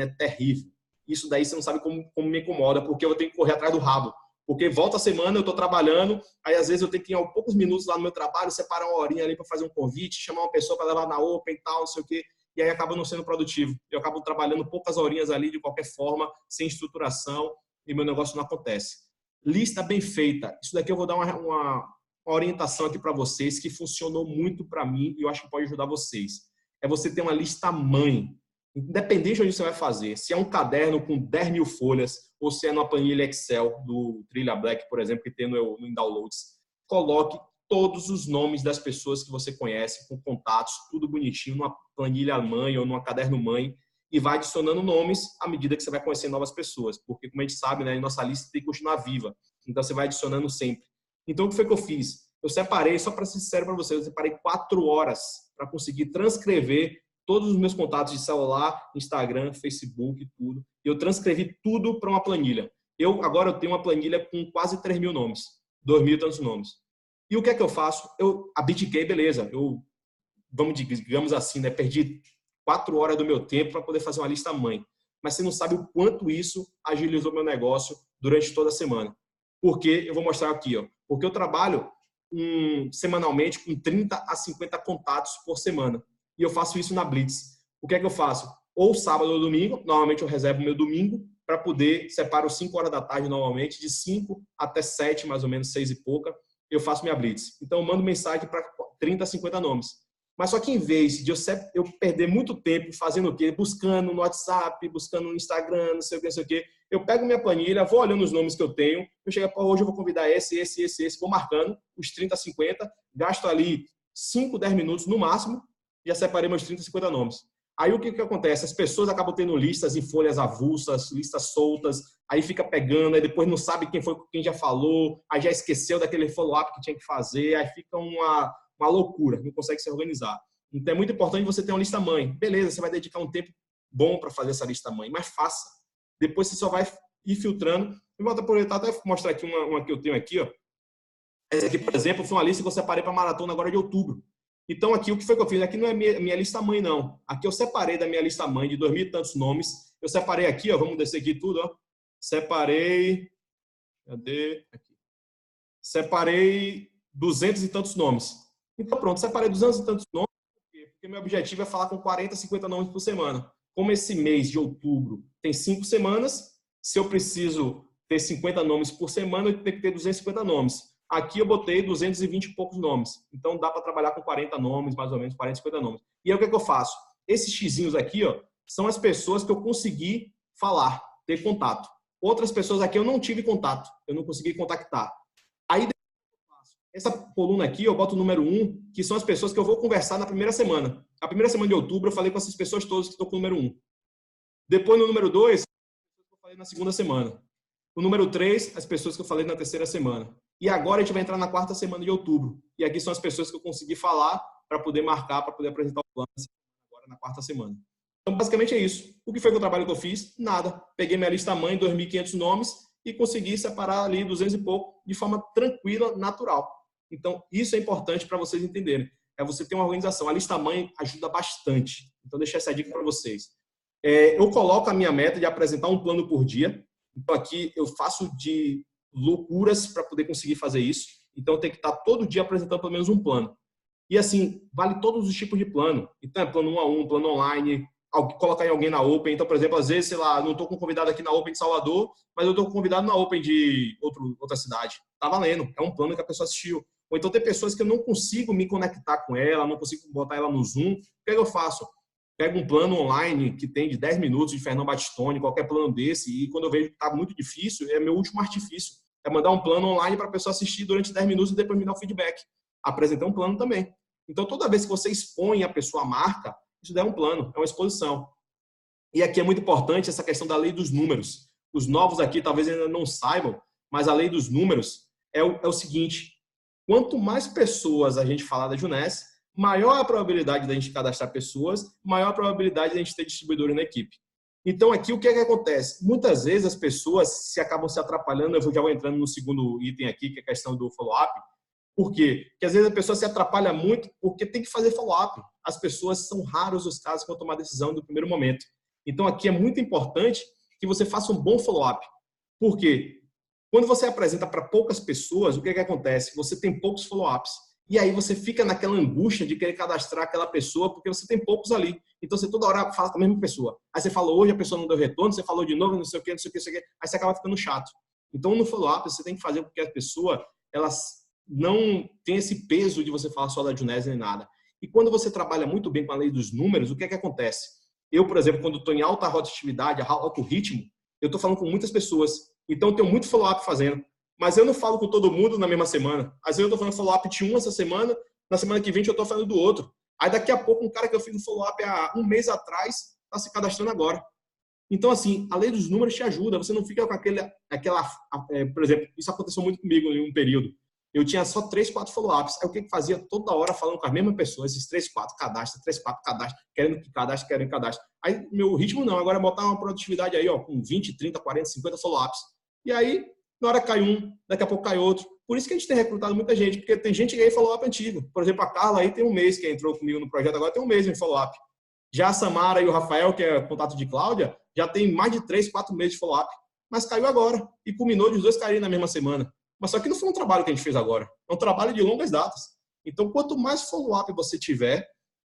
é terrível. Isso daí você não sabe como me incomoda, porque eu tenho que correr atrás do rabo. Porque volta a semana, eu estou trabalhando, aí às vezes eu tenho que ir a poucos minutos lá no meu trabalho, separar uma horinha ali para fazer um convite, chamar uma pessoa para levar na Open e tal, não sei o quê, e aí acaba não sendo produtivo. Eu acabo trabalhando poucas horinhas ali de qualquer forma, sem estruturação, e meu negócio não acontece. Lista bem feita. Isso daqui eu vou dar uma orientação aqui para vocês que funcionou muito para mim e eu acho que pode ajudar vocês. É você ter uma lista mãe. Independente de onde você vai fazer, se é um caderno com 10 mil folhas ou se é numa planilha Excel do Trilha Black, por exemplo, que tem no Downloads, coloque todos os nomes das pessoas que você conhece, com contatos, tudo bonitinho, numa planilha mãe ou numa caderno mãe, e vai adicionando nomes à medida que você vai conhecendo novas pessoas, porque, como a gente sabe, né, nossa lista tem que continuar viva, então você vai adicionando sempre. Então, o que foi que eu fiz? Eu separei, só para ser sincero para vocês, eu separei 4 horas para conseguir transcrever todos os meus contatos de celular, Instagram, Facebook, tudo. Eu transcrevi tudo para uma planilha. Agora eu tenho uma planilha com quase 3 mil nomes, 2 mil e tantos nomes. E o que é que eu faço? Eu abdiquei, beleza. Digamos assim, né? Perdi 4 horas do meu tempo para poder fazer uma lista mãe. Mas você não sabe o quanto isso agilizou meu negócio durante toda a semana. Porque eu vou mostrar aqui, ó. Porque eu trabalho semanalmente com 30 a 50 contatos por semana. E eu faço isso na Blitz. O que é que eu faço? Ou sábado ou domingo, normalmente eu reservo meu domingo para poder, separo 5 horas da tarde normalmente, de 5 até 7, mais ou menos, 6 e pouca, eu faço minha Blitz. Então eu mando mensagem para 30 a 50 nomes. Mas só que em vez de eu perder muito tempo fazendo o quê? Buscando no WhatsApp, buscando no Instagram, não sei o que, não sei o que, eu pego minha planilha, vou olhando os nomes que eu tenho, eu chego, hoje eu vou convidar esse, vou marcando os 30 a 50, gasto ali 5, 10 minutos no máximo, já separei meus 30, 50 nomes. Aí o que acontece? As pessoas acabam tendo listas em folhas avulsas, listas soltas, aí fica pegando, aí depois não sabe quem já falou, aí já esqueceu daquele follow-up que tinha que fazer, aí fica uma loucura, não consegue se organizar. Então é muito importante você ter uma lista mãe. Beleza, você vai dedicar um tempo bom para fazer essa lista mãe, mas faça. Depois você só vai ir filtrando. Eu vou aproveitar até mostrar aqui uma que eu tenho aqui, ó. Essa aqui, por exemplo, foi uma lista que eu separei para a maratona agora de outubro. Então, aqui, o que foi que eu fiz? Aqui não é minha lista mãe, não. Aqui eu separei da minha lista mãe de 2 mil e tantos nomes. Eu separei aqui, ó, vamos descer aqui tudo, ó. Separei Cadê? Aqui. Separei 200 e tantos nomes. Então, pronto, separei 200 e tantos nomes, porque meu objetivo é falar com 40, 50 nomes por semana. Como esse mês de outubro tem 5 semanas, se eu preciso ter 50 nomes por semana, eu tenho que ter 250 nomes. Aqui eu botei 220 e poucos nomes. Então, dá para trabalhar com 40 nomes, mais ou menos, 40, 50 nomes. E aí, o que é que eu faço? Esses xizinhos aqui, ó, são as pessoas que eu consegui falar, ter contato. Outras pessoas aqui eu não tive contato, eu não consegui contactar. Aí, essa coluna aqui, eu boto o número 1, que são as pessoas que eu vou conversar na primeira semana. A primeira semana de outubro, eu falei com essas pessoas todas que estão com o número 1. Depois, no número 2, eu falei na segunda semana. O número 3, as pessoas que eu falei na terceira semana. E agora a gente vai entrar na quarta semana de outubro. E aqui são as pessoas que eu consegui falar para poder marcar, para poder apresentar o plano agora na quarta semana. Então, basicamente é isso. O que foi o trabalho que eu fiz? Nada. Peguei minha lista mãe, 2.500 nomes, e consegui separar ali 200 e pouco de forma tranquila, natural. Então, isso é importante para vocês entenderem. É você ter uma organização. A lista mãe ajuda bastante. Então, deixa essa dica para vocês. Eu coloco a minha meta de apresentar um plano por dia. Então, aqui eu faço de loucuras para poder conseguir fazer isso. Então, eu tenho que estar todo dia apresentando pelo menos um plano. E, assim, vale todos os tipos de plano. Então, é plano 1 a 1, plano online, colocar em alguém na Open. Então, por exemplo, às vezes, sei lá, não estou com convidado aqui na Open de Salvador, mas eu estou com convidado na Open de outra cidade. Tá valendo. É um plano que a pessoa assistiu. Ou então tem pessoas que eu não consigo me conectar com ela, não consigo botar ela no Zoom. O que eu faço? Pego um plano online que tem de 10 minutos de Fernando Batistoni, qualquer plano desse, e quando eu vejo que está muito difícil, é meu último artifício. É mandar um plano online para a pessoa assistir durante 10 minutos e depois me dar o feedback. Apresentar um plano também. Então, toda vez que você expõe a pessoa à marca, isso daí é um plano, é uma exposição. E aqui é muito importante essa questão da lei dos números. Os novos aqui talvez ainda não saibam, mas a lei dos números é o seguinte: quanto mais pessoas a gente falar da Juness, maior a probabilidade da gente cadastrar pessoas, maior a probabilidade da gente ter distribuidores na equipe. Então, aqui, o que é que acontece? Muitas vezes as pessoas acabam se atrapalhando. Eu já vou entrando no segundo item aqui, que é a questão do follow-up. Por quê? Porque às vezes a pessoa se atrapalha muito porque tem que fazer follow-up. As pessoas, são raros os casos que vão tomar decisão no primeiro momento. Então, aqui é muito importante que você faça um bom follow-up. Por quê? Quando você apresenta para poucas pessoas, o que é que acontece? Você tem poucos follow-ups. E aí você fica naquela angústia de querer cadastrar aquela pessoa porque você tem poucos ali. Então você toda hora fala com a mesma pessoa. Aí você falou hoje, a pessoa não deu retorno, você falou de novo, não sei o que, não sei o que, não sei o que. Aí você acaba ficando chato. Então no follow-up você tem que fazer com que a pessoa não tenha esse peso de você falar só da Juness nem nada. E quando você trabalha muito bem com a lei dos números, o que é que acontece? Eu, por exemplo, quando estou em alta rotatividade, alto ritmo, eu estou falando com muitas pessoas. Então eu tenho muito follow-up fazendo. Mas eu não falo com todo mundo na mesma semana. Às vezes eu estou falando follow-up de um essa semana, na semana que vem eu estou falando do outro. Aí daqui a pouco um cara que eu fiz um follow-up há um mês atrás está se cadastrando agora. Então, assim, a lei dos números te ajuda. Você não fica com por exemplo, isso aconteceu muito comigo em um período. Eu tinha só 3, 4 follow-ups. Aí o que fazia? Toda hora falando com as mesmas pessoas, esses 3, 4 cadastros, 3, 4 cadastros, querendo que cadastre, querendo cadastro. Aí meu ritmo não, agora é botar uma produtividade aí, ó, com 20, 30, 40, 50 follow-ups. E aí, na hora cai um, daqui a pouco cai outro. Por isso que a gente tem recrutado muita gente, porque tem gente que aí follow-up antigo. Por exemplo, a Carla aí tem um mês que entrou comigo no projeto, agora tem um mês em follow-up. Já a Samara e o Rafael, que é contato de Cláudia, já tem mais de 3, 4 meses de follow-up. Mas caiu agora. E culminou de os dois caírem na mesma semana. Mas só que não foi um trabalho que a gente fez agora. É um trabalho de longas datas. Então, quanto mais follow-up você tiver,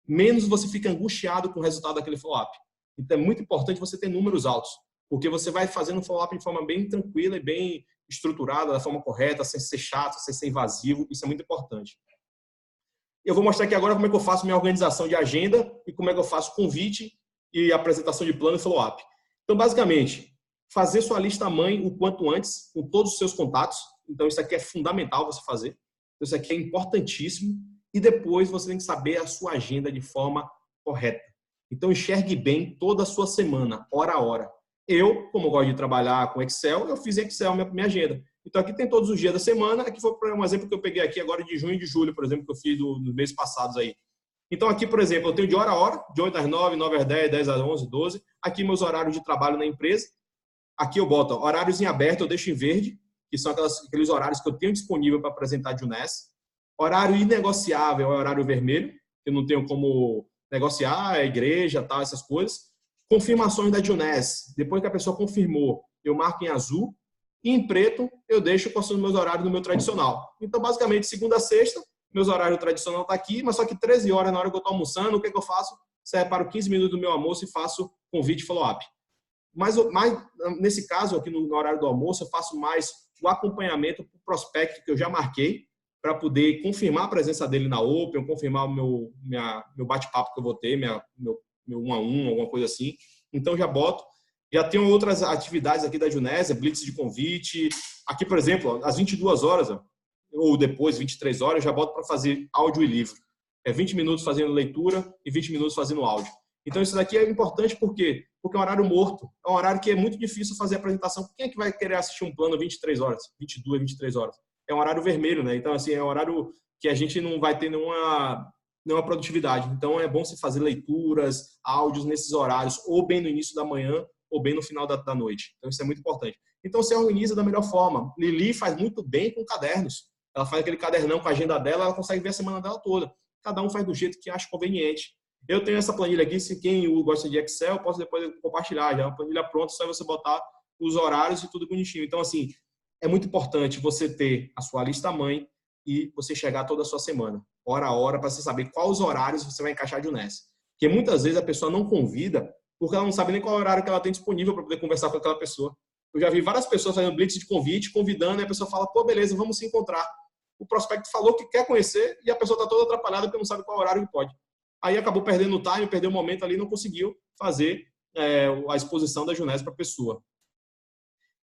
menos você fica angustiado com o resultado daquele follow-up. Então, é muito importante você ter números altos. Porque você vai fazendo um follow-up de forma bem tranquila e bem estruturada, da forma correta, sem ser chato, sem ser invasivo. Isso é muito importante. Eu vou mostrar aqui agora como é que eu faço minha organização de agenda e como é que eu faço convite e apresentação de plano e follow-up. Então, basicamente, fazer sua lista mãe o quanto antes, com todos os seus contatos. Então, isso aqui é fundamental você fazer. Então, isso aqui é importantíssimo. E depois você tem que saber a sua agenda de forma correta. Então, enxergue bem toda a sua semana, hora a hora. Eu, como gosto de trabalhar com Excel, eu fiz em Excel minha agenda. Então, aqui tem todos os dias da semana. Aqui foi um exemplo que eu peguei aqui agora de junho e de julho, por exemplo, que eu fiz nos meses passados aí. Então, aqui, por exemplo, eu tenho de hora a hora, de 8 às 9, 9 às 10, 10 às 11, 12. Aqui, meus horários de trabalho na empresa. Aqui eu boto horários em aberto, eu deixo em verde, que são aqueles horários que eu tenho disponível para apresentar de Juness. Horário inegociável é horário vermelho, que eu não tenho como negociar, a igreja, tal, essas coisas. Confirmações da Juness. Depois que a pessoa confirmou, eu marco em azul. E em preto, eu deixo com os meus horários no meu tradicional. Então, basicamente, segunda a sexta, meus horários tradicional está aqui, mas só que 13 horas na hora que eu estou almoçando, o que eu faço? Separo 15 minutos do meu almoço e faço convite follow-up. Mas nesse caso, aqui no horário do almoço, eu faço mais o acompanhamento para o prospecto que eu já marquei, para poder confirmar a presença dele na Open, confirmar o meu bate-papo que eu vou ter, meu 1-a-1, alguma coisa assim. Então, já boto. Já tenho outras atividades aqui da Junésia, blitz de convite. Aqui, por exemplo, às 22 horas, ou depois, 23 horas, eu já boto para fazer áudio e livro. É 20 minutos fazendo leitura e 20 minutos fazendo áudio. Então, isso daqui é importante por quê? Porque é um horário morto. É um horário que é muito difícil fazer a apresentação. Quem é que vai querer assistir um plano 23 horas? 22, 23 horas? É um horário vermelho, né? Então, assim, é um horário que a gente não vai ter nenhuma produtividade. Então, é bom você fazer leituras, áudios nesses horários, ou bem no início da manhã, ou bem no final da noite. Então, isso é muito importante. Então, você organiza da melhor forma. Lili faz muito bem com cadernos. Ela faz aquele cadernão com a agenda dela, ela consegue ver a semana dela toda. Cada um faz do jeito que acha conveniente. Eu tenho essa planilha aqui, se quem gosta de Excel, eu posso depois compartilhar. Já é uma planilha pronta, só você botar os horários e tudo bonitinho. Então, assim, é muito importante você ter a sua lista-mãe e você chegar toda a sua semana, hora a hora, para você saber quais os horários você vai encaixar de Unesco. Porque muitas vezes a pessoa não convida porque ela não sabe nem qual horário que ela tem disponível para poder conversar com aquela pessoa. Eu já vi várias pessoas fazendo blitz de convite, convidando, e a pessoa fala, pô, beleza, vamos se encontrar. O prospecto falou que quer conhecer e a pessoa está toda atrapalhada porque não sabe qual horário que pode. Aí acabou perdendo o time, perdeu o momento ali, não conseguiu fazer a exposição da Junésio para a pessoa.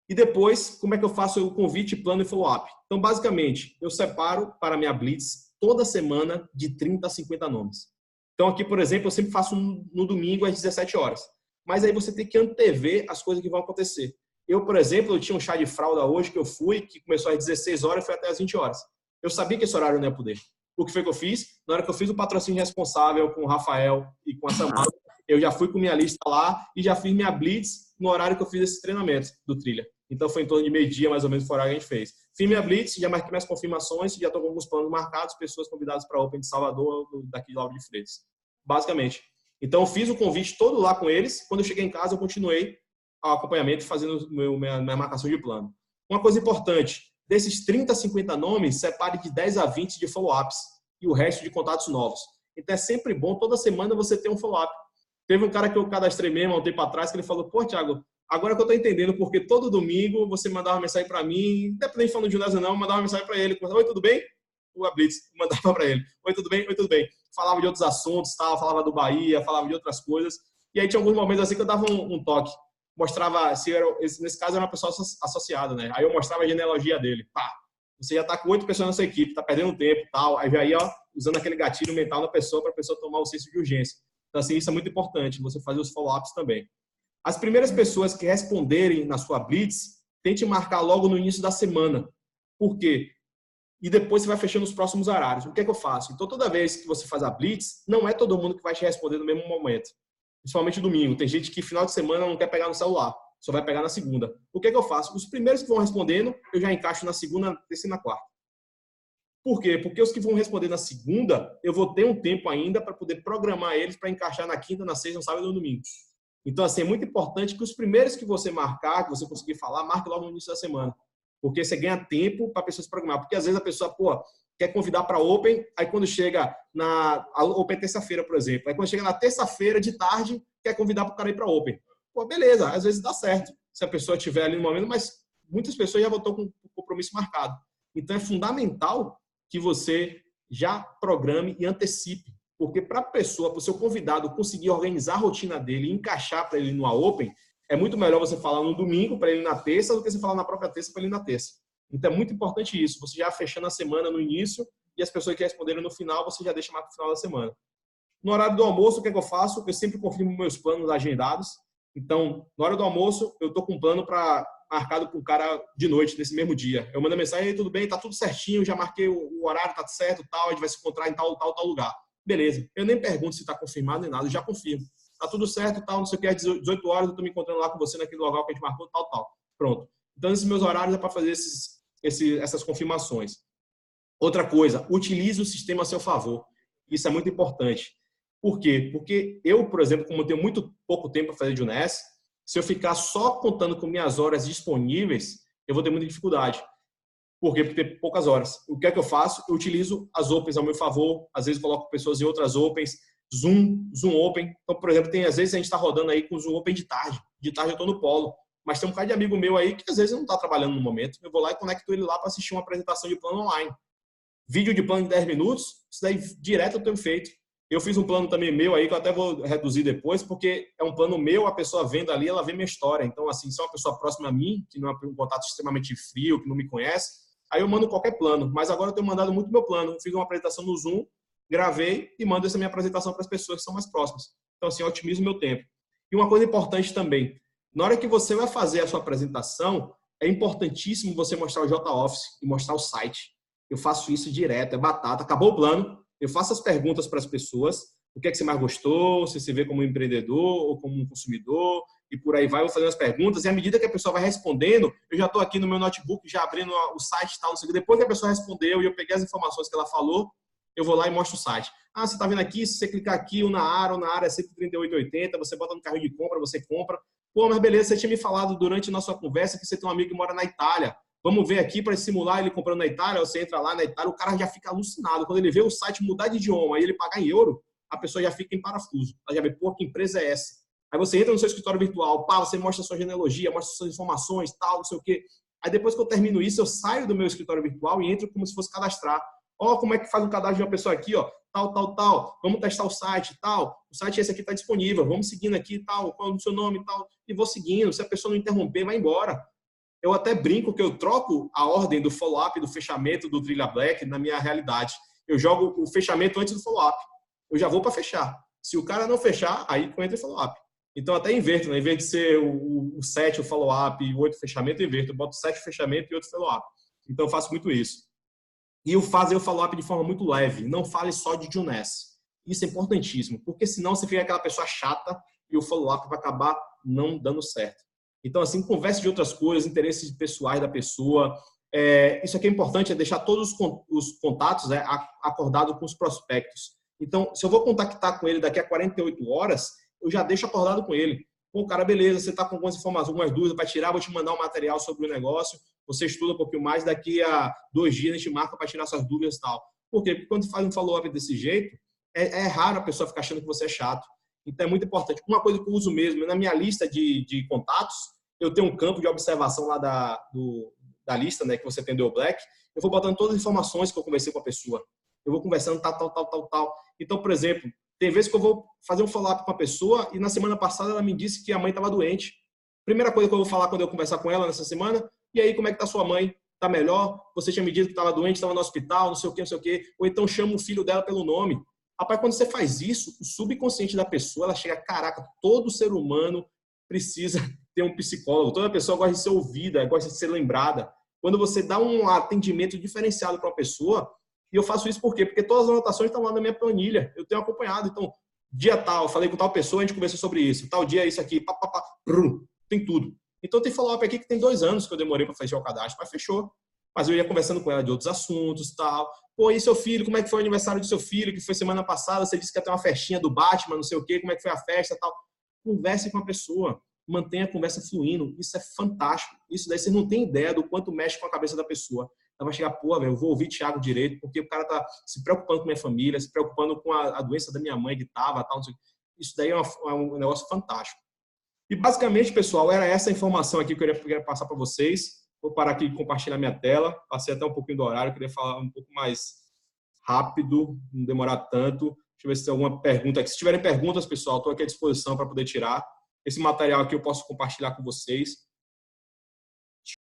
E depois, como é que eu faço o convite, plano e follow-up? Então, basicamente, eu separo para a minha blitz toda semana de 30 a 50 nomes. Então, aqui, por exemplo, eu sempre faço no domingo às 17 horas. Mas aí você tem que antever as coisas que vão acontecer. Eu, por exemplo, eu tinha um chá de fralda hoje que eu fui, que começou às 16 horas e foi até às 20 horas. Eu sabia que esse horário eu não ia poder. O que foi que eu fiz? Na hora que eu fiz o patrocínio responsável com o Rafael e com a Samara, eu já fui com minha lista lá e já fiz minha blitz no horário que eu fiz esse treinamento do trilha. Então, foi em torno de meio-dia, mais ou menos, foi o horário que a gente fez. Fiz minha blitz, já marquei minhas confirmações, já estou com alguns planos marcados, pessoas convidadas para a Open de Salvador, daqui de Lauro de Freitas. Basicamente. Então, eu fiz o convite todo lá com eles. Quando eu cheguei em casa, eu continuei o acompanhamento, fazendo minha marcação de plano. Uma coisa importante, desses 30 a 50 nomes, separe de 10 a 20 de follow-ups e o resto de contatos novos. Então, é sempre bom, toda semana, você ter um follow-up. Teve um cara que eu cadastrei mesmo há um tempo atrás, que ele falou, pô, Thiago, agora que eu tô entendendo porque todo domingo você mandava uma mensagem para mim, independente falando de ginásio não, mandava uma mensagem para ele, oi, tudo bem? O Blitz mandava para ele, oi, tudo bem? Oi, tudo bem. Falava de outros assuntos, tal, falava do Bahia, falava de outras coisas. E aí tinha alguns momentos assim que eu dava um toque. Mostrava, nesse caso era uma pessoa associada, né? Aí eu mostrava a genealogia dele. Pá, você já tá com 8 pessoas na sua equipe, tá perdendo tempo e tal. Aí já ia, ó, usando aquele gatilho mental na pessoa para a pessoa tomar o senso de urgência. Então, assim, isso é muito importante, você fazer os follow-ups também. As primeiras pessoas que responderem na sua blitz, tente marcar logo no início da semana. Por quê? E depois você vai fechando os próximos horários. O que é que eu faço? Então, toda vez que você faz a blitz, não é todo mundo que vai te responder no mesmo momento. Principalmente domingo. Tem gente que final de semana não quer pegar no celular, só vai pegar na segunda. O que é que eu faço? Os primeiros que vão respondendo, eu já encaixo na segunda, na terceira e na quarta. Por quê? Porque os que vão responder na segunda, eu vou ter um tempo ainda para poder programar eles para encaixar na quinta, na sexta, no sábado e no domingo. Então, assim, é muito importante que os primeiros que você marcar, que você conseguir falar, marque logo no início da semana. Porque você ganha tempo para a pessoa se programar. Porque às vezes a pessoa, pô, quer convidar para a Open, aí quando chega a Open é terça-feira, por exemplo. Aí quando chega na terça-feira de tarde, quer convidar para o cara ir para a Open. Pô, beleza, às vezes dá certo. Se a pessoa estiver ali no momento, mas muitas pessoas já voltou com o compromisso marcado. Então, é fundamental que você já programe e antecipe. Porque para a pessoa, para o seu convidado conseguir organizar a rotina dele e encaixar para ele no Open, é muito melhor você falar no domingo para ele na terça do que você falar na própria terça para ele na terça. Então é muito importante isso. Você já fechando a semana no início e as pessoas que responderam no final, você já deixa mais para o final da semana. No horário do almoço, o que é que eu faço? Eu sempre confirmo meus planos agendados. Então, na hora do almoço, eu estou com um plano marcado com o cara de noite, nesse mesmo dia. Eu mando a mensagem, tudo bem, tá tudo certinho, já marquei o horário, tá certo, tal, a gente vai se encontrar em tal lugar. Beleza. Eu nem pergunto se está confirmado nem nada, eu já confirmo. Tá tudo certo, tal, não sei o que, às 18 horas eu tô me encontrando lá com você naquele local que a gente marcou, tal. Pronto. Então, esses meus horários é para fazer essas confirmações. Outra coisa, utilize o sistema a seu favor. Isso é muito importante. Por quê? Porque eu, por exemplo, como eu tenho muito pouco tempo para fazer de UNES, se eu ficar só contando com minhas horas disponíveis, eu vou ter muita dificuldade. Por quê? Porque tem poucas horas. O que é que eu faço? Eu utilizo as Opens ao meu favor, às vezes coloco pessoas em outras Opens, Zoom Open. Então, por exemplo, às vezes a gente está rodando aí com o Zoom Open de tarde. De tarde eu estou no polo. Mas tem um bocado de amigo meu aí que às vezes não está trabalhando no momento. Eu vou lá e conecto ele lá para assistir uma apresentação de plano online. Vídeo de plano de 10 minutos, isso daí direto eu tenho feito. Eu fiz um plano também meu aí, que eu até vou reduzir depois, porque é um plano meu, a pessoa vendo ali, ela vê minha história. Então, assim, se é uma pessoa próxima a mim, que não é um contato extremamente frio, que não me conhece, aí eu mando qualquer plano. Mas agora eu tenho mandado muito meu plano. Eu fiz uma apresentação no Zoom, gravei e mando essa minha apresentação para as pessoas que são mais próximas. Então, assim, eu otimizo o meu tempo. E uma coisa importante também, na hora que você vai fazer a sua apresentação, é importantíssimo você mostrar o JOffice e mostrar o site. Eu faço isso direto, é batata. Acabou o plano, eu faço as perguntas para as pessoas. O que é que você mais gostou? Se você vê como um empreendedor ou como um consumidor? E por aí vai, eu vou fazendo as perguntas. E à medida que a pessoa vai respondendo, eu já estou aqui no meu notebook, já abrindo o site e tal. Não sei o que. Depois que a pessoa respondeu e eu peguei as informações que ela falou, eu vou lá e mostro o site. Ah, você está vendo aqui? Se você clicar aqui, o na área é 138,80, você bota no carrinho de compra, você compra. Pô, mas beleza, você tinha me falado durante a nossa conversa que você tem um amigo que mora na Itália. Vamos ver aqui para simular ele comprando na Itália. Você entra lá na Itália, o cara já fica alucinado. Quando ele vê o site mudar de idioma e ele pagar em euro, a pessoa já fica em parafuso. Ela já vê, pô, que empresa é essa? Aí você entra no seu escritório virtual, pá, você mostra a sua genealogia, mostra suas informações, tal, não sei o quê. Aí depois que eu termino isso, eu saio do meu escritório virtual e entro como se fosse cadastrar. Ó, como é que faz um cadastro de uma pessoa aqui, ó, tal. Vamos testar o site, tal. O site esse aqui está disponível. Vamos seguindo aqui, tal. Qual é o seu nome, tal. E vou seguindo. Se a pessoa não interromper, vai embora. Eu até brinco que eu troco a ordem do follow-up, do fechamento do Trilha Black na minha realidade. Eu jogo o fechamento antes do follow-up. Eu já vou para fechar. Se o cara não fechar, aí eu entro em follow-up. Então, até inverto, né? Em vez de ser o 7 o follow-up e o 8 o fechamento, eu inverto. Eu boto 7 o fechamento e 8 o follow-up. Então, eu faço muito isso. E eu faço o follow-up de forma muito leve. Não fale só de Juness. Isso é importantíssimo, porque senão você fica aquela pessoa chata e o follow-up vai acabar não dando certo. Então, assim, converse de outras coisas, interesses pessoais da pessoa. Isso aqui é importante, é deixar todos os contatos acordados com os prospectos. Então, se eu vou contactar com ele daqui a 48 horas, eu já deixo acordado com ele. Pô, cara, beleza, você está com algumas informações, algumas dúvidas para tirar, vou te mandar um material sobre o negócio, você estuda um pouquinho mais, daqui a 2 dias a gente marca para tirar suas dúvidas e tal. Por quê? Porque quando faz um follow-up desse jeito, é raro a pessoa ficar achando que você é chato. Então, é muito importante. Uma coisa que eu uso mesmo, na minha lista de contatos, eu tenho um campo de observação lá da lista, né, que você tem do Black, eu vou botando todas as informações que eu conversei com a pessoa. Eu vou conversando tal. Então, por exemplo, tem vezes que eu vou fazer um follow-up com a pessoa e na semana passada ela me disse que a mãe estava doente. Primeira coisa que eu vou falar quando eu conversar com ela nessa semana, e aí, como é que está sua mãe? Está melhor? Você tinha me dito que estava doente, estava no hospital, não sei o quê. Ou então chama o filho dela pelo nome. Rapaz, quando você faz isso, o subconsciente da pessoa, ela chega, caraca, todo ser humano precisa ter um psicólogo. Toda pessoa gosta de ser ouvida, gosta de ser lembrada. Quando você dá um atendimento diferenciado para uma pessoa, e eu faço isso por quê? Porque todas as anotações estão lá na minha planilha. Eu tenho acompanhado. Então, dia tal, eu falei com tal pessoa, a gente conversou sobre isso. Tal dia é isso aqui, tem tudo. Então, tem follow-up aqui que tem 2 anos que eu demorei para fechar o cadastro, mas fechou. Mas eu ia conversando com ela de outros assuntos e tal. Pô, e seu filho? Como é que foi o aniversário do seu filho? Que foi semana passada, você disse que ia ter uma festinha do Batman, não sei o quê. Como é que foi a festa e tal? Converse com a pessoa. Mantenha a conversa fluindo. Isso é fantástico. Isso daí você não tem ideia do quanto mexe com a cabeça da pessoa. Ela vai chegar, pô, velho, eu vou ouvir Thiago direito, porque o cara tá se preocupando com minha família, se preocupando com a doença da minha mãe que tava, tal, não sei. Isso daí é um negócio fantástico. E basicamente, pessoal, era essa informação aqui que eu queria passar para vocês. Vou parar aqui de compartilhar minha tela. Passei até um pouquinho do horário, queria falar um pouco mais rápido, não demorar tanto. Deixa eu ver se tem alguma pergunta aqui. Se tiverem perguntas, pessoal, estou aqui à disposição para poder tirar. Esse material aqui eu posso compartilhar com vocês.